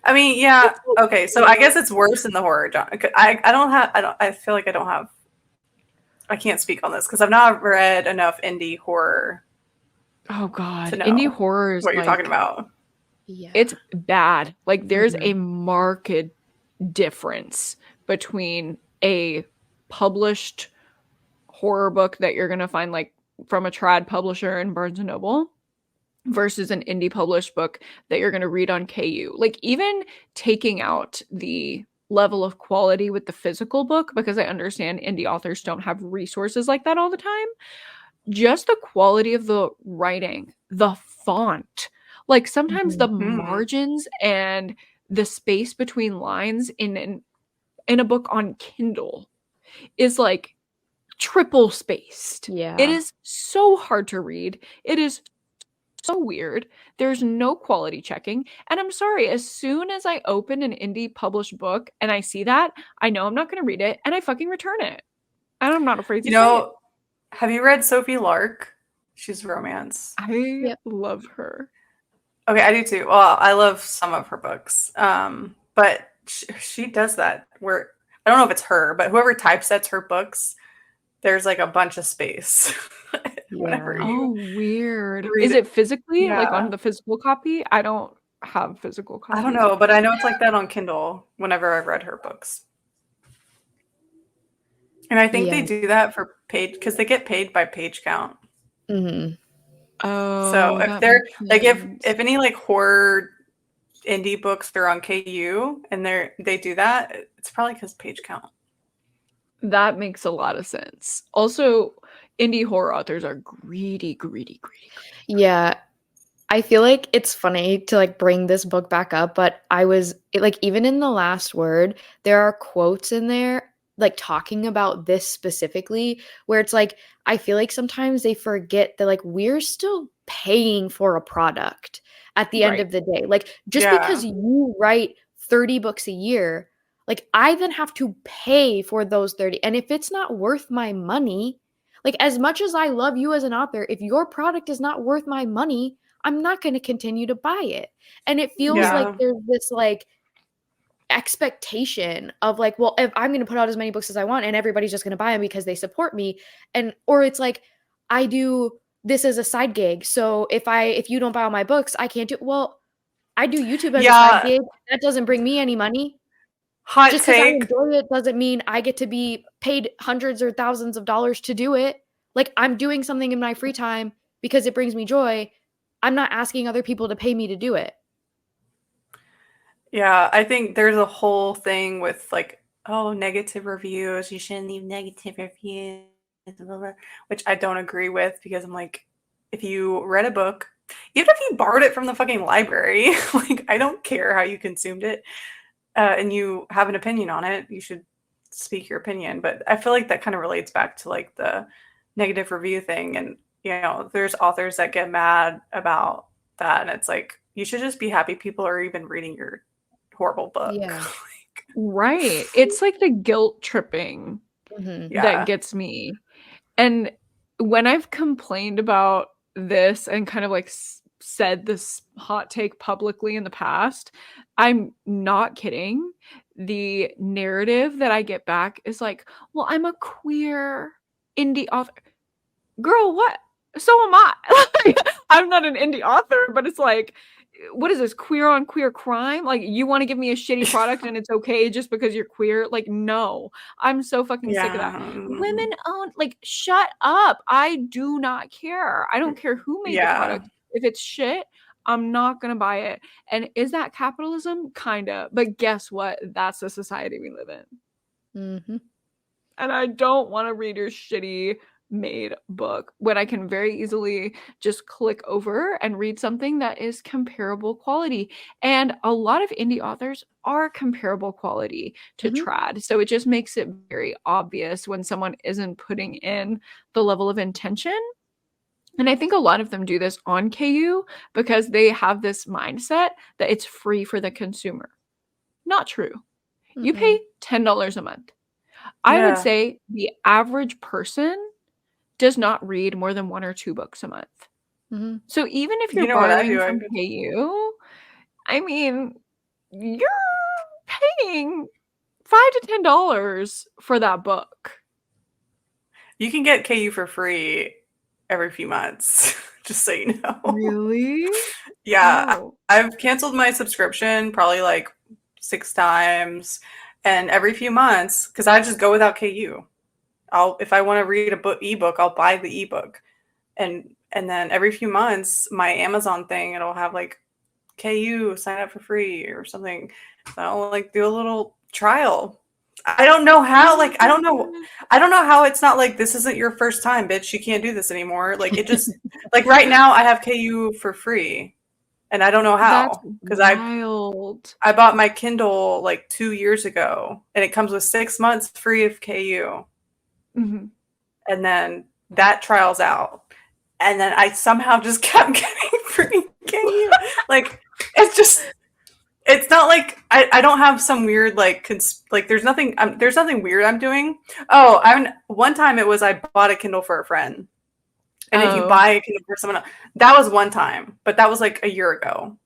S3: I mean, yeah, okay, so I guess it's worse in the horror genre. I feel like I don't have I can't speak on this because I've not read enough indie horror
S1: Oh God,
S3: to
S1: indie
S3: know
S1: horror is
S3: what you're talking
S1: like
S3: about.
S2: Yeah.
S1: it's bad. Like there's
S2: Mhm.
S1: a marked difference between a published horror book that you're gonna find like from a trad publisher in Barnes and Noble versus an indie published book that you're gonna read on KU. Like even taking out the level of quality with the physical book, because I understand indie authors don't have resources like that all the time, just the quality of the writing, the font. Like sometimes the
S2: Mhm.
S3: Hmm.
S1: margins and the space between lines in a book on Kindle is like triple spaced. It
S2: Yeah.
S1: is so hard to read. It is so weird. There's no quality checking. And I'm sorry, as soon as I open an indie published book and I see that, I know I'm not going to read it and I fucking return it. And I'm not afraid
S3: You
S1: to say it.
S3: know, have you read Sophie Lark? She's romance.
S1: I
S2: Yep.
S1: love her.
S3: Okay, I do too. Well, I love some of her books. But she does that where I don't know if it's her, but whoever typesets her books, there's like a bunch of space whenever
S2: Yeah.
S1: Oh,
S3: you
S1: weird.
S3: read
S1: Is
S3: it.
S1: it physically, like on
S3: Yeah.
S1: the physical copy? I don't have physical
S3: I don't
S1: copies
S3: know,
S1: of
S3: but I
S1: hers.
S3: know it's like that on Kindle whenever I've read her books. And I think they
S2: Yeah.
S3: do that for paid because they get paid by page count.
S2: Mhm.
S3: So
S1: Oh,
S3: if
S1: that
S3: they're
S1: makes
S3: like
S1: sense.
S3: if any like horror indie books are on KU and they do that, it's probably because page count.
S1: That makes a lot of sense. Also, indie horror authors are greedy, greedy, greedy, greedy, greedy.
S2: Yeah. I feel like it's funny to like bring this book back up, but like even in the last word, there are quotes in there like talking about this specifically where it's like I feel like sometimes they forget that like we're still paying for a product at the end
S1: Right.
S2: of the day. Like just because
S3: Yeah.
S2: you write 30 books a year, like I then have to pay for those 30. And if it's not worth my money, like as much as I love you as an author, if your product is not worth my money, I'm not going to continue to buy it. And it feels
S1: Yeah.
S2: like
S3: Yeah.
S2: there's this like expectation of like, well, if I'm going to put out as many books as I want and everybody's just going to buy them because they support me. And, or it's like, I do this as a side gig. So if you don't buy all my books, I can't do, well, I do YouTube as a side
S3: Yeah.
S2: gig. That doesn't bring me any money.
S3: Hot
S2: Just because I
S3: take.
S2: enjoy it doesn't mean I get to be paid hundreds or thousands of dollars to do it. Like I'm doing something in my free time because it brings me joy. I'm not asking other people to pay me to do it.
S3: Yeah, I think there's a whole thing with like, oh, negative reviews. You shouldn't leave negative reviews, blah, blah, blah, which I don't agree with because I'm like, if you read a book, even if you borrowed it from the fucking library, like I don't care how you consumed it, and you have an opinion on it, you should speak your opinion. But I feel like that kind of relates back to like the negative review thing, and there's authors that get mad about that, and it's like you should just be happy people are even reading your horrible book.
S2: Yeah.
S1: Right. It's like the guilt tripping
S2: Mhm.
S1: that
S3: Yeah.
S1: gets me. And when I've complained about this and kind of like said this hot take publicly in the past, I'm not kidding. The narrative that I get back is like, well, I'm a queer indie author. Girl, what? So am I. Like, I'm not an indie author, but it's like, what is this, queer on queer crime? Like, you want to give me a shitty product and it's okay just because you're queer? Like, no. I'm so fucking sick of that.
S3: Yeah.
S1: Women own, like, shut up. I do not care. I don't care who made the
S3: Yeah.
S1: product. If it's shit, I'm not gonna buy it. And is that capitalism? Kinda. But guess what? That's the society we live in.
S2: Mhm.
S1: And I don't want to read your shitty made book when I can very easily just click over and read something that is comparable quality. And a lot of indie authors are comparable quality to
S2: Mhm.
S1: trad. So it just makes it very obvious when someone isn't putting in the level of intention. And I think a lot of them do this on KU because they have this mindset that it's free for the consumer. Not true. You pay
S2: Mm-mm.
S1: $10 a month. I would
S3: Yeah.
S1: say the average person does not read more than 1 or 2 books a month.
S2: Mhm.
S1: So even if you're
S3: You know what I
S1: borrowing
S3: do?
S1: from KU, I mean, you're paying $5 to $10 for that book.
S3: You can get KU for free every few months, just so you know.
S1: Really?
S3: Yeah,
S1: Oh.
S3: I've canceled my subscription probably like 6 times, and every few months, because I just go without KU. If I want to read a ebook, I'll buy the ebook, and then every few months, my Amazon thing, it'll have like KU sign up for free or something. So I'll like do a little trial. I don't know how, like, I don't know how it's not like this isn't your first time, bitch. You can't do this anymore. Like it just like right now I have KU for free and I don't know
S1: That's
S3: how because
S1: wild.
S3: I bought my Kindle like 2 years ago and it comes with 6 months free of KU.
S1: Mhm.
S3: And then that trial's out. And then I somehow just kept getting free KU. Like it's not like I don't have some weird like like there's nothing weird I'm doing. Oh, one time it was I bought a Kindle for a friend. And if you
S1: Oh,
S3: buy a Kindle for someone else, that was one time, but that was like a year ago.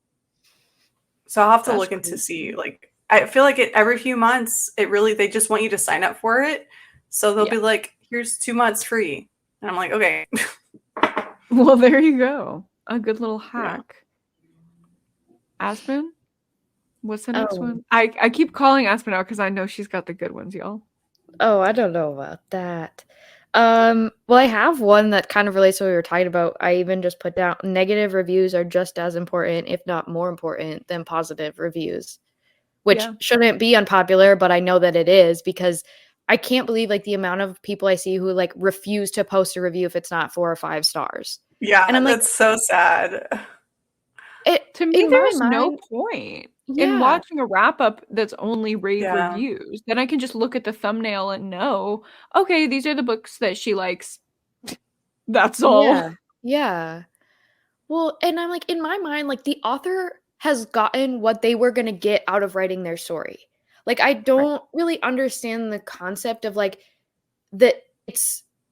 S3: So I'll have to
S1: that's
S3: look into
S1: crazy.
S3: see like I feel like every few months they just want you to sign up for it. So they'll
S1: Yeah.
S3: be like, here's 2 months free. And I'm like, okay.
S1: Well, there you go. A good little
S3: Yeah.
S1: hack. Aspen? What's the next
S2: Oh,
S1: one? I keep calling Aspen out because I know she's got the good ones, y'all.
S2: oh, I don't know about that. Well, I have one that kind of relates to what we were talking about. I even just put down negative reviews are just as important, if not more important, than positive reviews, which
S1: Yeah.
S2: shouldn't be unpopular, but I know that it is because I can't believe like the amount of people I see who like refuse to post a review if it's not 4 or 5 stars. And
S3: Yeah,
S2: I'm like,
S3: that's so sad.
S2: it
S1: To me,
S2: in my
S1: there's no
S2: mind,
S1: point in
S2: yeah,
S1: watching a wrap up that's only rave
S3: Yeah.
S1: reviews. Then I can just look at the thumbnail and know, okay, these are the books that she likes. That's all.
S2: yeah, yeah. Well, and I'm like, in my mind, like the author has gotten what they were gonna get out of writing their story. Like, I
S1: Right.
S2: don't really understand the concept of like that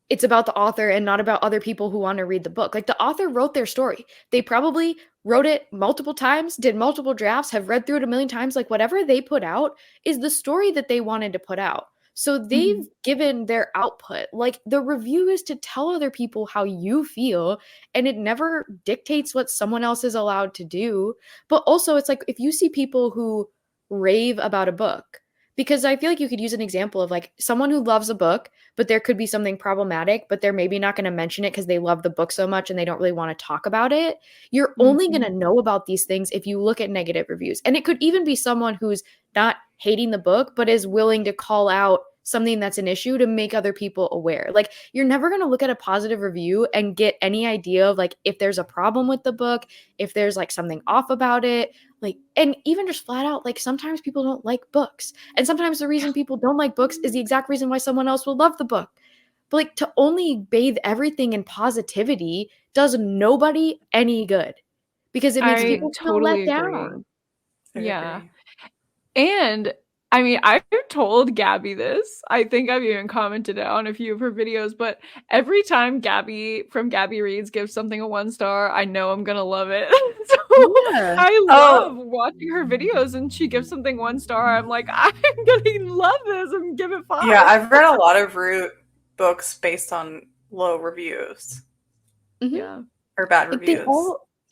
S2: it's about the author and not about other people who want to read the book. Like the author wrote their story. They probably wrote it multiple times, did multiple drafts, have read through it a million times. Like whatever they put out is the story that they wanted to put out. So they've
S1: Mhm.
S2: given their output. Like the review is to tell other people how you feel, and it never dictates what someone else is allowed to do. But also, it's like if you see people who rave about a book, because I feel like you could use an example of like someone who loves a book, but there could be something problematic, but they're maybe not going to mention it because they love the book so much and they don't really want to talk about it. You're only going
S1: Mhm.
S2: to know about these things if you look at negative reviews. And it could even be someone who's not hating the book, but is willing to call out something that's an issue to make other people aware. Like you're never going to look at a positive review and get any idea of like if there's a problem with the book, if there's like something off about it, like and even just flat out like sometimes people don't like books. And sometimes the reason people don't like books is the exact reason why someone else will love the book. But like to only bathe everything in positivity does nobody any good because it makes
S1: I
S2: people feel let
S1: totally agree.
S2: down.
S3: I
S1: Yeah.
S3: agree.
S1: And I mean, I've told Gabby this. I think I've even commented it on a few of her videos, but every time Gabby from Gabby Reads gives something a 1 star, I know I'm gonna love it. So
S2: Yeah.
S1: I
S3: Oh,
S1: love watching her videos and she gives something 1 star. I'm like, I'm gonna love this and give it
S3: yeah,
S1: 5.
S3: I've read a lot of root books based on low reviews
S2: Mhm.
S1: Yeah.
S3: or bad
S2: Like
S3: reviews.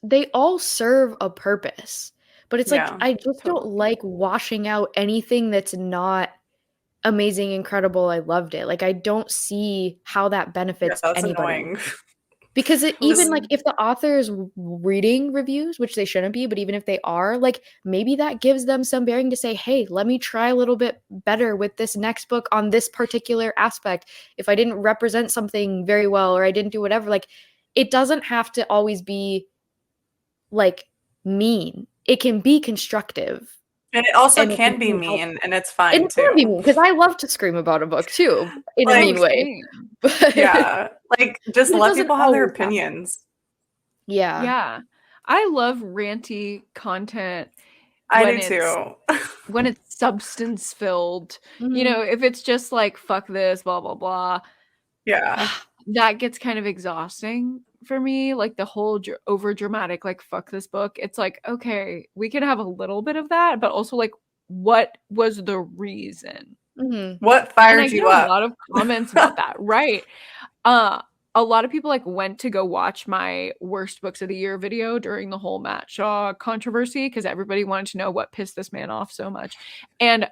S2: they all serve a purpose. But it's like
S3: Yeah,
S2: I just don't
S1: Totally.
S2: like washing out anything that's not amazing, incredible, I loved it. Like I don't see how that
S3: yeah,
S2: benefits
S3: that's
S2: anybody.
S3: annoying.
S2: Because it even
S3: Just
S2: like
S1: Totally.
S2: if the author is reading reviews, which they shouldn't be, but even if they are, like maybe that gives them some bearing to say, "Hey, let me try a little bit better with this next book on this particular aspect. If I didn't represent something very well or I didn't do whatever." Like it doesn't have to always be like mean. It can be constructive
S3: and it also
S2: and it can
S3: can be
S2: be
S3: mean,
S2: helpful.
S3: and it's
S2: And
S3: fine
S2: it can be
S3: too.
S2: mean because I love to scream about a book too in a
S1: Oh,
S2: mean
S3: Like,
S2: way.
S1: same.
S2: But
S3: yeah, like just
S2: it
S3: let
S2: doesn't
S3: people have their
S2: always have to.
S3: opinions.
S2: Yeah.
S1: Yeah. I love ranty content
S3: I
S1: when
S3: do
S1: it's
S3: too.
S1: substance filled. You
S2: Mhm.
S1: know, if it's just like fuck this, blah blah blah,
S3: Yeah,
S1: that gets kind of exhausting for me. Like the whole over dramatic, like fuck this book. It's like, okay, we can have a little bit of that, but also like, what was the reason?
S2: Mhm.
S3: what
S1: And I
S3: fired
S1: get
S3: you
S1: a
S3: up?
S1: lot of comments about that, right? A lot of people like went to go watch my worst books of the year video during the whole Matt Shaw controversy because everybody wanted to know what pissed this man off so much. And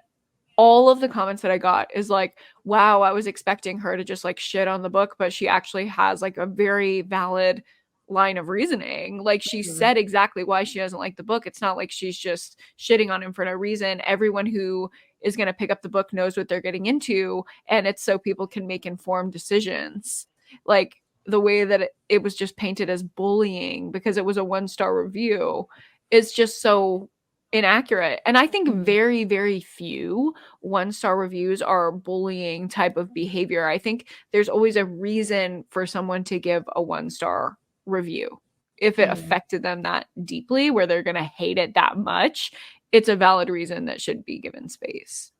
S1: all of the comments that I got is like, wow, I was expecting her to just like shit on the book, but she actually has like a very valid line of reasoning. Like she said exactly why she doesn't like the book. It's not like she's just shitting on him for no reason. Everyone who is going to pick up the book knows what they're getting into, and it's so people can make informed decisions. Like the way that it was just painted as bullying because it was a 1-star review is just so inaccurate. And I think very, very few 1-star reviews are bullying type of behavior. I think there's always a reason for someone to give a 1-star review. If it affected them that deeply, where they're going to hate it that much, it's a valid reason that should be given space.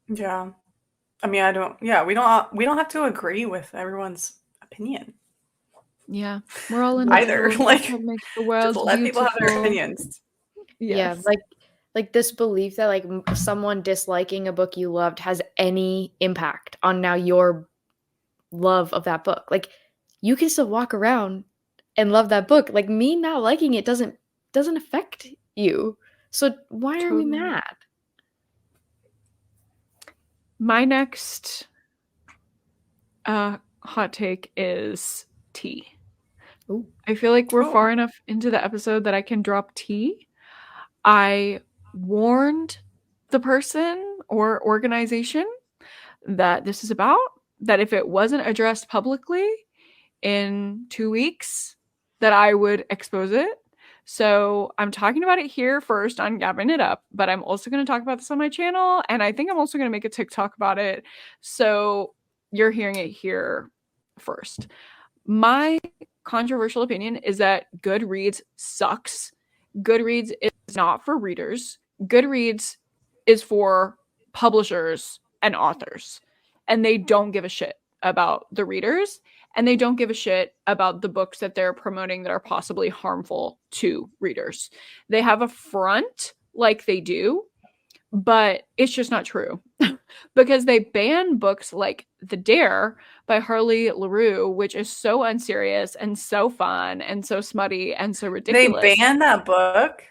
S3: Yeah. I mean, we don't have to agree with everyone's opinion.
S1: Yeah. We're all in
S3: either. Like,
S1: what makes the world
S3: just let
S1: beautiful.
S3: people have their opinions.
S2: Yes. Yeah, like this belief that like someone disliking a book you loved has any impact on now your love of that book. Like you can still walk around and love that book. Like me not liking it doesn't affect you. So why are we mad?
S1: My next hot take is tea.
S2: Ooh.
S1: I feel like we're far enough into the episode that I can drop tea. I warned the person or organization that this is about, that if it wasn't addressed publicly in 2 weeks, that I would expose it. So I'm talking about it here first on Gabbing It Up, but I'm also going to talk about this on my channel, and I think I'm also going to make a TikTok about it. So you're hearing it here first. My controversial opinion is that Goodreads sucks. Goodreads is not for readers. Goodreads is for publishers and authors, and they don't give a shit about the readers, and they don't give a shit about the books that they're promoting that are possibly harmful to readers. They have a front like they do, but it's just not true because they ban books like The Dare by Harley LaRue, which is so unserious and so fun and so smutty and so ridiculous.
S3: They banned that book?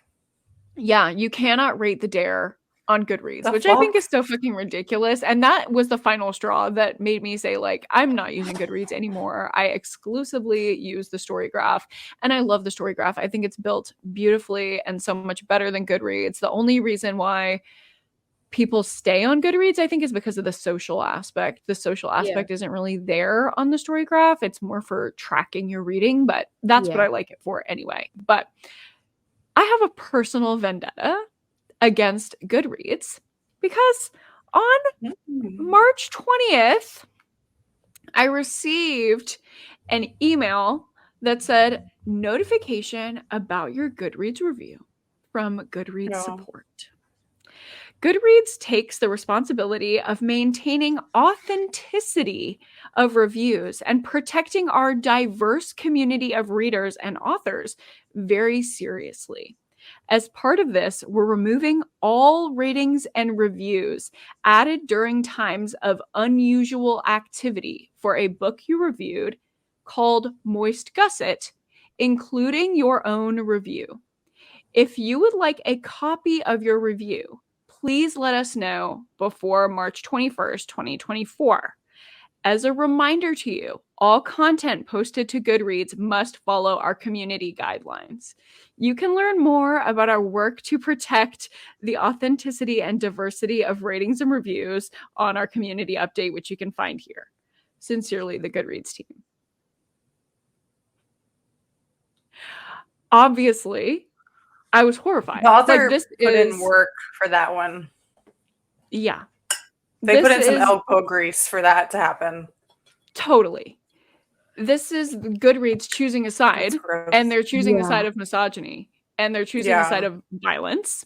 S1: Yeah, you cannot rate The Dare on Goodreads, which I think is so fucking ridiculous. And that was the final straw that made me say, like, I'm not using Goodreads anymore. I exclusively use the story graph, and I love the story graph. I think it's built beautifully and so much better than Goodreads. The only reason why people stay on Goodreads, I think, is because of the social aspect. The social aspect isn't really there on the story graph. It's more for tracking your reading, but that's what I like it for anyway. But I have a personal vendetta against Goodreads because on March 20th, I received an email that said notification about your Goodreads review from Goodreads support. Goodreads takes the responsibility of maintaining authenticity of reviews and protecting our diverse community of readers and authors very seriously. As part of this, we're removing all ratings and reviews added during times of unusual activity for a book you reviewed called Moist Gusset, including your own review. If you would like a copy of your review, please let us know before March 21st, 2024. As a reminder to you, all content posted to Goodreads must follow our community guidelines. You can learn more about our work to protect the authenticity and diversity of ratings and reviews on our community update, which you can find here. Sincerely, the Goodreads team. Obviously, I was horrified.
S3: The author
S1: this
S3: put in work for that one.
S1: Yeah.
S3: They put in some elbow grease for that to happen.
S1: Totally. This is Goodreads choosing a side, and they're choosing a side of misogyny, and they're choosing a side of violence.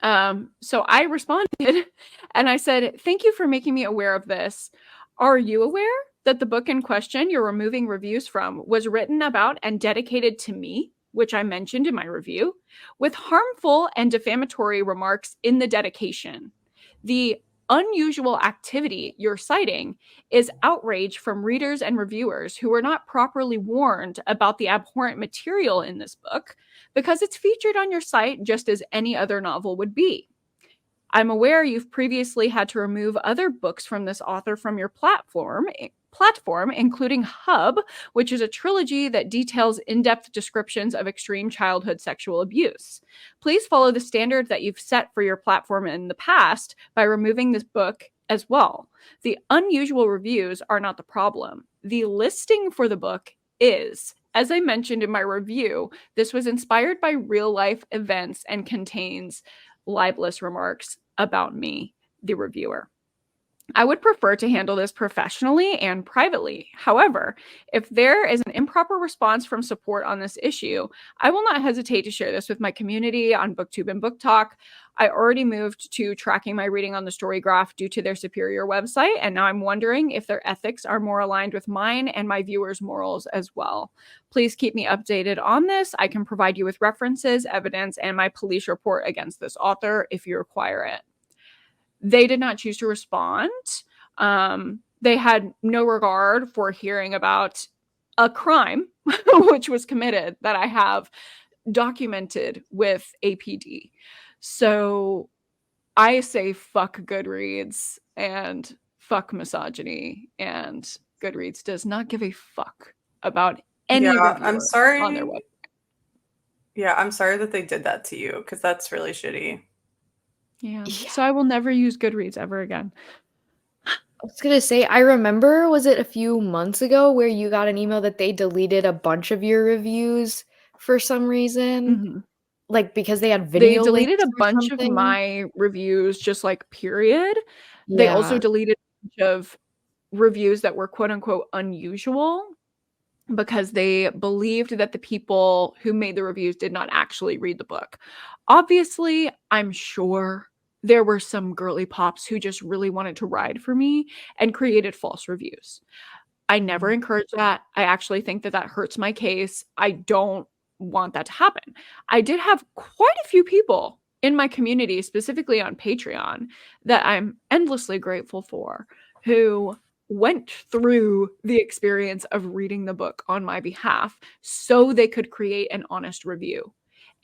S1: So I responded, and I said, thank you for making me aware of this. Are you aware that the book in question you're removing reviews from was written about and dedicated to me, which I mentioned in my review, with harmful and defamatory remarks in the dedication? The unusual activity you're citing is outrage from readers and reviewers who were not properly warned about the abhorrent material in this book because it's featured on your site just as any other novel would be. I'm aware you've previously had to remove other books from this author from your platform, including Hub, which is a trilogy that details in-depth descriptions of extreme childhood sexual abuse. Please follow the standard that you've set for your platform in the past by removing this book as well. The unusual reviews are not the problem. The listing for the book is. As I mentioned in my review, this was inspired by real-life events and contains libelous remarks about me, the reviewer. I would prefer to handle this professionally and privately. However, if there is an improper response from support on this issue, I will not hesitate to share this with my community on BookTube and Book Talk. I already moved to tracking my reading on the Storygraph due to their superior website, and now I'm wondering if their ethics are more aligned with mine and my viewers' morals as well. Please keep me updated on this. I can provide you with references, evidence, and my police report against this author if you require it. They did not choose to respond. They had no regard for hearing about a crime which was committed that I have documented with APD. So I say fuck Goodreads and fuck misogyny, and Goodreads does not give a fuck about any reviewer
S3: I'm
S1: on their website.
S3: Yeah, I'm sorry that they did that to you because that's really shitty.
S1: Yeah. So I will never use Goodreads ever again.
S2: I was going to say, I remember, was it a few months ago where you got an email that they deleted a bunch of your reviews for some reason?
S1: Mm-hmm.
S2: Like, because they had
S1: They
S2: video
S1: deleted
S2: links
S1: a
S2: or
S1: bunch of
S2: something?
S1: my reviews, just like period. They also
S2: Yeah.
S1: deleted a bunch of reviews that were quote unquote unusual because they believed that the people who made the reviews did not actually read the book. Obviously, I'm sure there were some girly pops who just really wanted to ride for me and created false reviews. I never encourage that. I actually think that that hurts my case. I don't want that to happen. I did have quite a few people in my community, specifically on Patreon, that I'm endlessly grateful for, who went through the experience of reading the book on my behalf so they could create an honest review.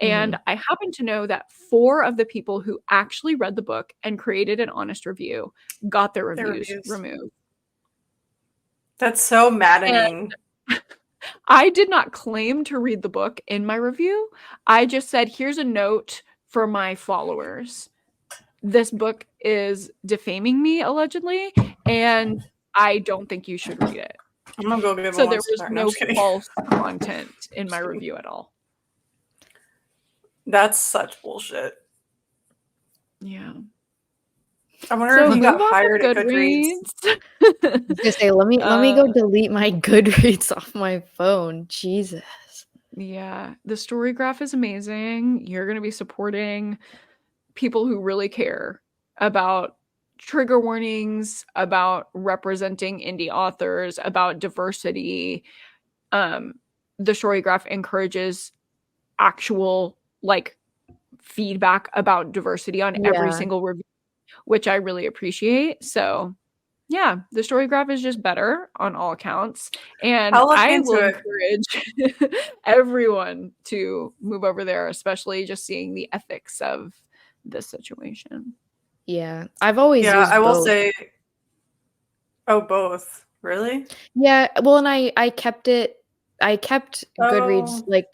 S1: And I happen to know that 4 of the people who actually read the book and created an honest review got their reviews removed.
S3: That's so maddening.
S1: And I did not claim to read the book in my review. I just said, here's a note for my followers. This book is defaming me, allegedly, and I don't think you should read it.
S3: I'm gonna go give
S1: So
S3: them
S1: there
S3: one
S1: was
S3: star.
S1: no
S3: No,
S1: false content in my review at all.
S3: That's such bullshit.
S1: Yeah.
S3: I wonder if you got hired at
S1: Goodreads.
S3: Goodreads.
S2: I was gonna say, let me go delete my Goodreads off my phone. Jesus.
S1: Yeah, the Storygraph is amazing. You're going to be supporting people who really care about trigger warnings, about representing indie authors, about diversity. The Storygraph encourages actual like feedback about diversity on every single review, which I really appreciate. So yeah, the Storygraph is just better on all accounts. And I will encourage everyone to move over there, especially just seeing the ethics of this situation.
S2: Yeah, I've always used
S3: I will
S2: both.
S3: say, oh, both. Really?
S2: Yeah, well, and I kept Goodreads like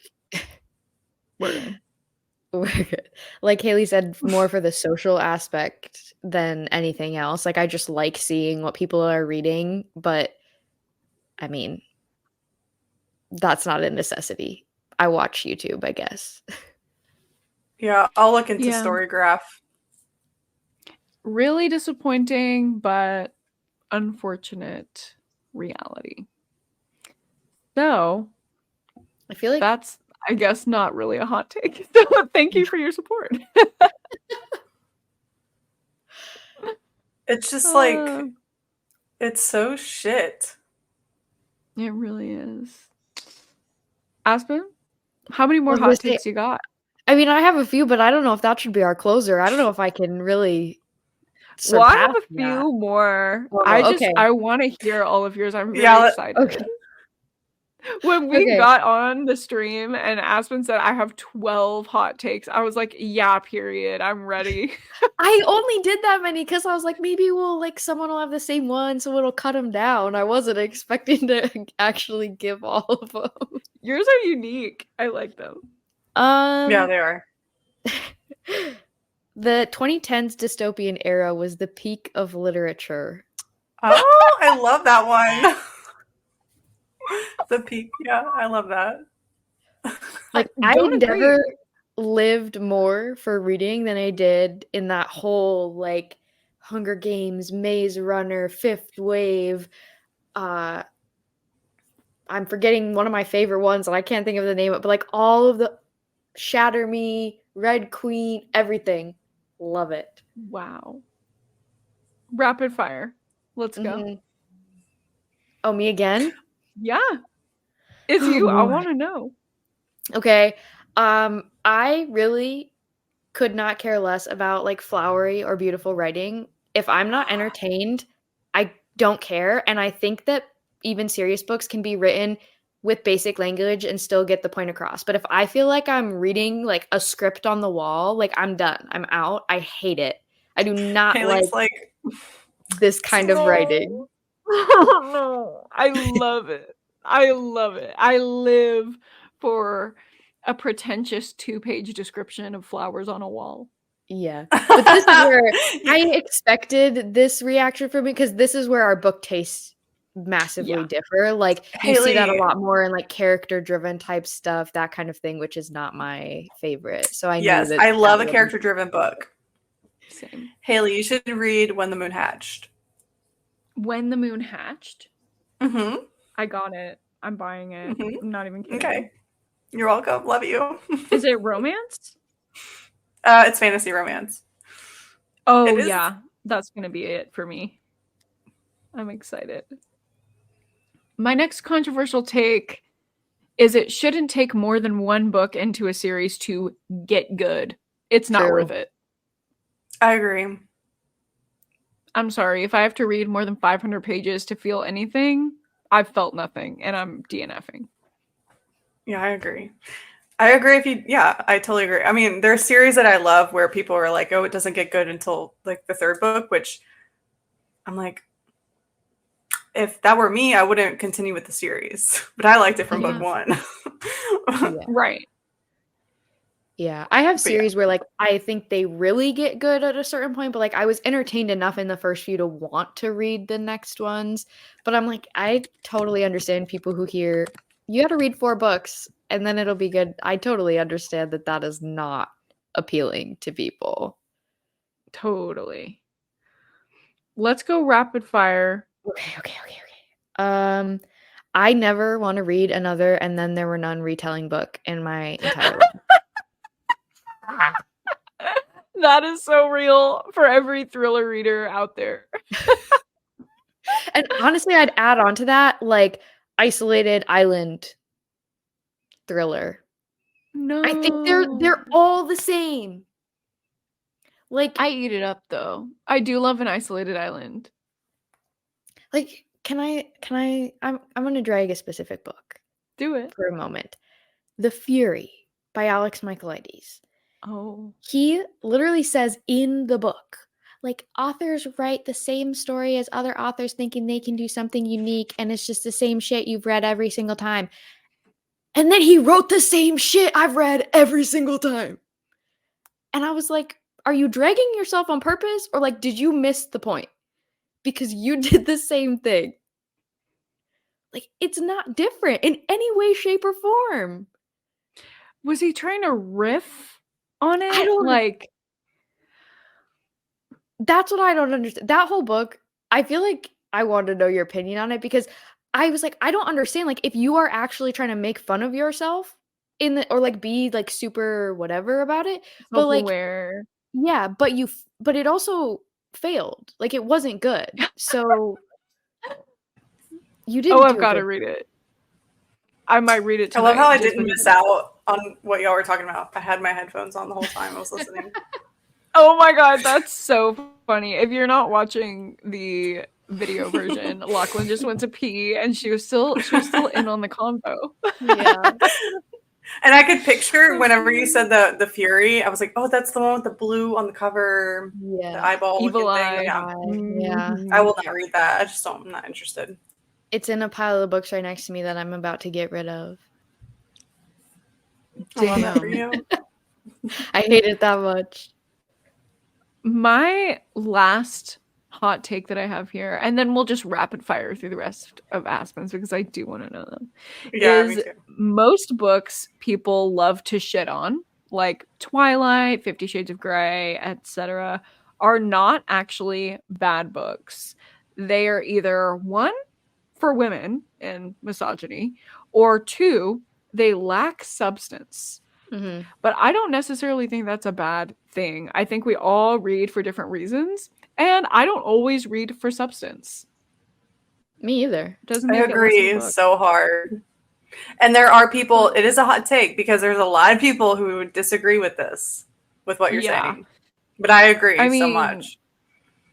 S2: like Hailey said, more for the social aspect than anything else. Like, I just like seeing what people are reading, but I mean, that's not a necessity. I watch YouTube, I guess.
S3: Yeah, I'll look into Storygraph.
S1: Really disappointing, but unfortunate reality. So,
S2: I feel like
S1: that's, I guess, not really a hot take. So thank you for your support.
S3: It's just like, it's so shit.
S1: It really is. Aspen, how many more hot takes you got?
S2: I mean, I have a few, but I don't know if that should be our closer. I don't know if I can really.
S1: Well, I have
S2: surpass
S1: a
S2: that.
S1: few more.
S2: Oh, okay.
S1: I want to hear all of yours. I'm very
S3: Yeah,
S1: excited.
S2: Okay.
S1: When we
S2: Okay.
S1: got on the stream and Aspen said, I have 12 hot takes, I was like, yeah, period. I'm ready.
S2: I only did that many because I was like, maybe we'll like someone will have the same one, so it'll cut them down. I wasn't expecting to actually give all of them.
S1: Yours are unique. I like them.
S3: yeah, they are.
S2: The 2010s dystopian era was the peak of literature.
S3: Oh, I love that one. The peak. Yeah, I love that.
S2: Like,
S1: I
S2: I
S1: don't agree.
S2: never lived more for reading than I did in that whole like Hunger Games, Maze Runner, Fifth Wave. I'm forgetting one of my favorite ones, and I can't think of the name of it, but like all of the Shatter Me, Red Queen, everything. Love it.
S1: Wow. Rapid fire. Let's go.
S2: Mhm. Oh, me again?
S1: Yeah. It's
S2: Oh,
S1: you. I
S2: boy.
S1: want to know.
S2: Okay. I really could not care less about like flowery or beautiful writing. If I'm not entertained, I don't care. And I think that even serious books can be written with basic language and still get the point across. But if I feel like I'm reading like a script on the wall, like I'm done. I'm out. I hate it. I do not
S3: Haley's
S2: like
S3: like,
S2: this kind of writing.
S1: No. I love it. I love it. I live for a pretentious 2-page description of flowers on a wall.
S2: Yeah. But this is where
S3: Yeah.
S2: I expected this reaction from me because this is where our book tastes massively
S1: Yeah.
S2: differ. Like you see that a
S3: Haley.
S2: lot more in like character driven type stuff, that kind of thing, which is not my favorite. So I knew
S3: Yes,
S2: that
S3: I love a
S2: would-
S3: character-driven book.
S1: Same.
S3: Haley, you should read When the Moon Hatched.
S1: When the Moon Hatched.
S3: Mm-hmm.
S1: I got it. I'm buying it.
S3: Mm-hmm.
S1: I'm not even kidding.
S3: Okay. You're welcome. Love you.
S1: Is it romance?
S3: It's fantasy romance.
S1: Oh,
S3: It is.
S1: yeah. That's going to be it for me. I'm excited. My next controversial take is it shouldn't take more than one book into a series to get good. It's not
S2: True.
S1: worth it.
S3: I agree.
S1: I'm sorry. If I have to read more than 500 pages to feel anything, I've felt nothing, and I'm DNFing.
S3: Yeah, I agree. I agree I totally agree. I mean, there are series that I love where people are like, oh, it doesn't get good until like the third book, which I'm like, if that were me, I wouldn't continue with the series. But I liked it from book one.
S2: Yeah.
S1: Right.
S2: Yeah. I have
S3: But
S2: series where like I think they really get good at a certain point, but like I was entertained enough in the first few to want to read the next ones. But I'm like, I totally understand people who hear you got to read 4 books and then it'll be good. I totally understand that that is not appealing to people.
S1: Totally. Let's go rapid fire.
S2: Okay. I never want to read another And Then There Were None retelling book in my entire life.
S1: That is so real for every thriller reader out there.
S2: And honestly, I'd add on to that like isolated island thriller.
S1: No.
S2: I think they're all the same. Like
S1: I eat it up though. I do love an isolated island.
S2: like I'm gonna drag a specific book
S1: Do it.
S2: for a moment. The Fury by Alex Michaelides.
S1: Oh.
S2: He literally says in the book, like authors write the same story as other authors thinking they can do something unique and it's just the same shit you've read every single time. And then he wrote the same shit I've read every single time. And I was like, are you dragging yourself on purpose or like did you miss the point? Because you did the same thing. Like it's not different in any way, shape, or form.
S1: Was he trying to riff on it?
S2: I don't
S1: like
S2: That's what I don't understand. That whole book, I feel like I want to know your opinion on it because I was like, I don't understand. Like, if you are actually trying to make fun of yourself in the or like be like super whatever about it, but like,
S1: self-aware.
S2: yeah, but it also failed. Like, it wasn't good. So you didn't.
S1: Oh,
S2: do
S1: I've
S2: a
S1: got to
S2: good-
S1: read it. I might read it
S3: I
S1: tonight.
S3: love how I
S1: just
S3: didn't
S1: because-
S3: miss out on what y'all were talking about. I had my headphones on the whole time I was listening.
S1: Oh my god, that's so funny. If you're not watching the video version, Lochlyn just went to pee and she was still in on the convo.
S2: Yeah.
S3: And I could picture whenever you said the Fury, I was like, oh, that's the one with the blue on the cover, the
S2: Yeah.
S3: eyeball
S1: Evil
S3: looking thing.
S1: eye.
S3: Yeah.
S2: Yeah.
S3: I will not read that. I'm not interested.
S2: It's in a pile of books right next to me that I'm about to get rid of.
S3: I love that for
S1: Damn.
S3: you.
S2: I hate it that much.
S1: My last hot take that I have here, and then we'll just rapid fire through the rest of Aspens because I do want to know them,
S3: Yeah, me
S1: is
S3: too.
S1: most books people love to shit on, like Twilight, 50 Shades of Grey, etc., are not actually bad books. They are either one, for women and misogyny, or two, they lack substance.
S2: Mm-hmm.
S1: But I don't necessarily think that's a bad thing. I think we all read for different reasons, and I don't always read for substance.
S2: Me either.
S1: It doesn't
S3: I
S1: make it less of a
S3: agree
S1: book.
S3: so hard. And there are people, it is a hot take because there's a lot of people who disagree with this, with what you're saying. But I agree
S1: I
S3: so
S1: mean,
S3: much.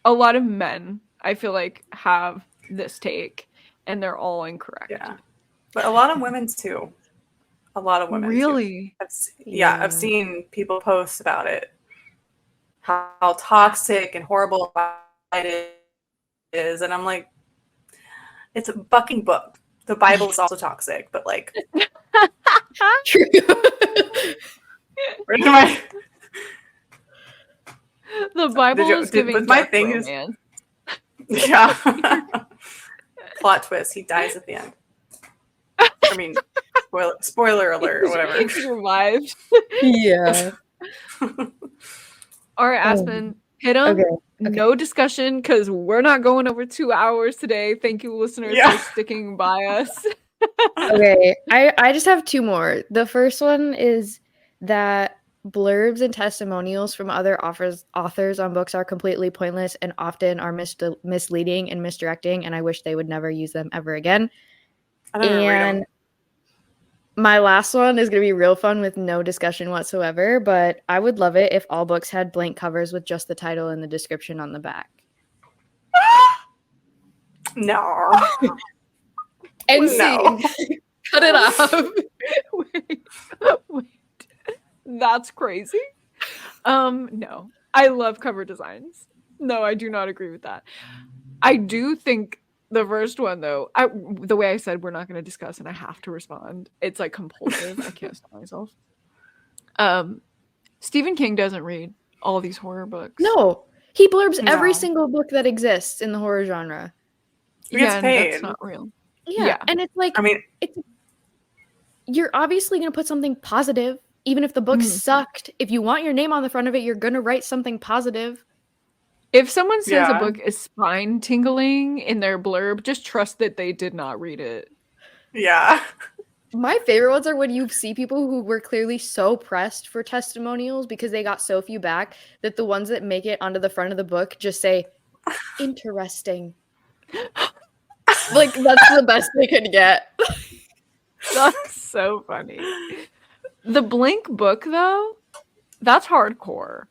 S1: a lot of men, I feel like, have this take, and they're all incorrect.
S3: Yeah. But a lot of women too. A lot of women
S1: Really?
S3: too. I've seen people post about it. How toxic and horrible it is. And I'm like, it's a fucking book. The Bible is also toxic, but like
S2: True.
S3: where am I?
S1: The Bible is giving
S3: my
S1: dark
S3: thing
S1: romance.
S3: Yeah. Plot twist, he dies at the end. I mean, spoiler alert or whatever.
S1: He revived.
S2: Yeah.
S1: All right, Aspen, hit him.
S2: Okay.
S1: No discussion because we're not going over 2 hours today. Thank you, listeners, for sticking by us.
S2: Okay, I just have two more. The first one is that blurbs and testimonials from other authors on books are completely pointless and often are misleading and misdirecting, and I wish they would never use them ever again.
S3: I don't even read them.
S2: My last one is going to be real fun with no discussion whatsoever, but I would love it if all books had blank covers with just the title and the description on the back.
S3: No.
S2: And
S3: No.
S2: cut it off.
S1: Wait. That's crazy. No. I love cover designs. No, I do not agree with that. I do think the first one, though, the way I said we're not going to discuss and I have to respond, it's like compulsive. I can't stop myself. Stephen King doesn't read all these horror books.
S2: No, he blurbs every single book that exists in the horror genre.
S3: He gets paid.
S1: That's not real.
S2: Yeah, and it's like,
S3: I mean,
S2: you're obviously going to put something positive, even if the book sucked. If you want your name on the front of it, you're going to write something positive.
S1: If someone says a book is spine tingling in their blurb, just trust that they did not read it.
S3: Yeah.
S2: My favorite ones are when you see people who were clearly so pressed for testimonials because they got so few back that the ones that make it onto the front of the book just say, interesting. Like, that's the best they could get.
S1: That's so funny. The blank book, though, that's hardcore.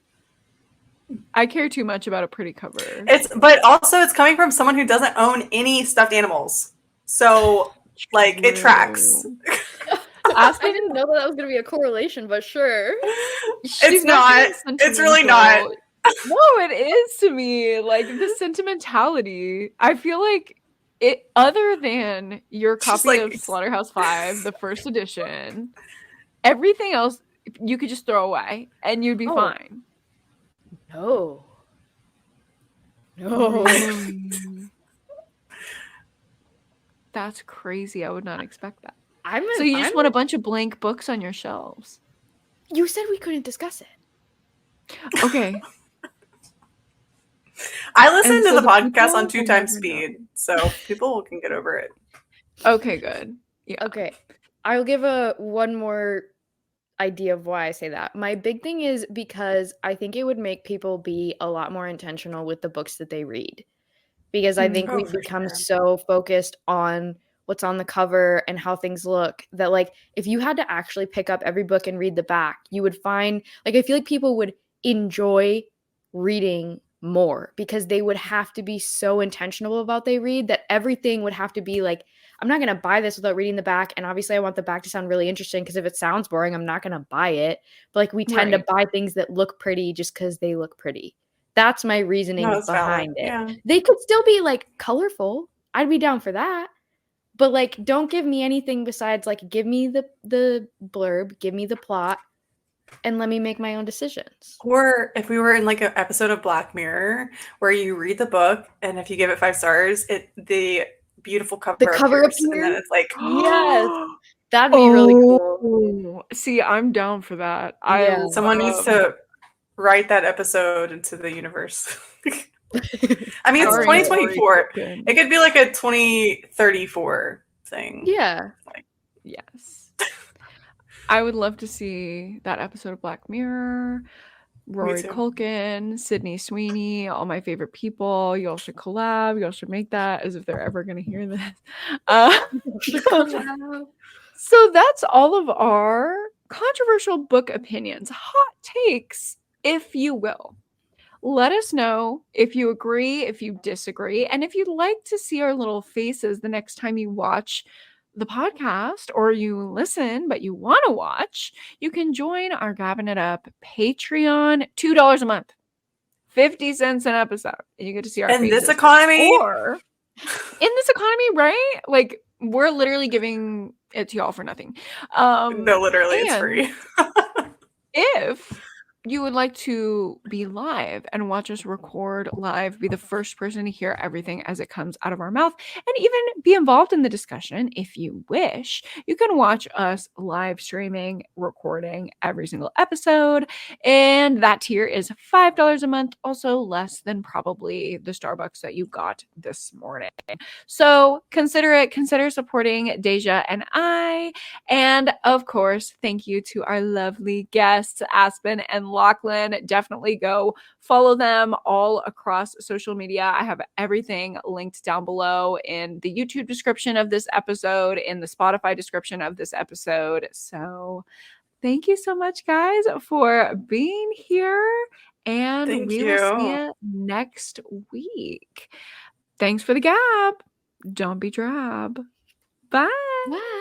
S1: I care too much about a pretty cover.
S3: But also it's coming from someone who doesn't own any stuffed animals. So like it tracks.
S2: I didn't know that was going to be a correlation, but sure.
S3: It's not. It's really not.
S1: No, it is to me. Like the sentimentality. I feel like it, other than your copy of Slaughterhouse-Five, the first edition, everything else you could just throw away and you'd be fine.
S2: No.
S1: That's crazy. I would not expect that. So you just want a bunch of blank books on your shelves.
S2: You said we couldn't discuss it.
S1: Okay.
S3: I listen to the podcast on 2 times speed, so people can get over it.
S1: Okay, good. Yeah.
S2: Okay. I'll give one more idea of why I say that. My big thing is because I think it would make people be a lot more intentional with the books that they read. Because I think we've become so focused on what's on the cover and how things look that, like, if you had to actually pick up every book and read the back, you would find, like, I feel like people would enjoy reading more, because they would have to be so intentional about they read that everything would have to be like, I'm not going to buy this without reading the back. And obviously I want the back to sound really interesting, because if it sounds boring, I'm not going to buy it. But like, we tend to
S1: Right.
S2: buy things that look pretty just because they look pretty. That's my
S3: No,
S2: reasoning
S3: it's valid.
S2: behind it.
S3: Yeah.
S2: They could still be like colorful. I'd be down for that. But like, don't give me anything besides like, give me the blurb, give me the plot, and let me make my own decisions.
S3: Or if we were in like an episode of Black Mirror where you read the book and if you give it 5 stars, the beautiful
S2: The
S3: cover
S2: cover
S3: appears, and then
S2: appears.
S3: it's like,
S2: Yes. That'd be really cool.
S1: Oh, see, I'm down for that. I
S2: Yeah.
S3: someone needs
S1: love
S3: to write that episode into the universe. I mean, it's
S1: starring Rory
S3: 2024.
S1: Culkin.
S3: It could be like a 2034 thing.
S2: Yeah.
S1: Yes. I would love to see that episode of Black Mirror. Rory
S3: too.
S1: Culkin, Sydney Sweeney, all my favorite people. Y'all should collab. Y'all should make that, as if they're ever going to hear this. So that's all of our controversial book opinions, hot takes, if you will. Let us know if you agree, if you disagree, and if you'd like to see our little faces the next time you watch the podcast or you listen but you want to watch, you can join our Gabbing It Up Patreon, $2 a month, 50 cents an episode, and you get to see our
S3: In
S1: faces.
S3: this economy,
S1: Or in this economy, right? Like, we're literally giving it to y'all for nothing.
S3: no, literally, it's
S1: and
S3: free.
S1: if you would like to be live and watch us record live, be the first person to hear everything as it comes out of our mouth, and even be involved in the discussion if you wish, you can watch us live streaming, recording every single episode. And that tier is $5 a month, also less than probably the Starbucks that you got this morning. So consider it. Consider supporting Daijah and I. And of course, thank you to our lovely guests, Aspen and lochlyn. Definitely go follow them all across social media. I have everything linked down below in the YouTube description of this episode, in the Spotify description of this episode. So thank you so much, guys, for being here. And
S3: Thank
S1: we
S3: you.
S1: will see you next week. Thanks for the gab. Don't be drab. Bye.
S2: Bye.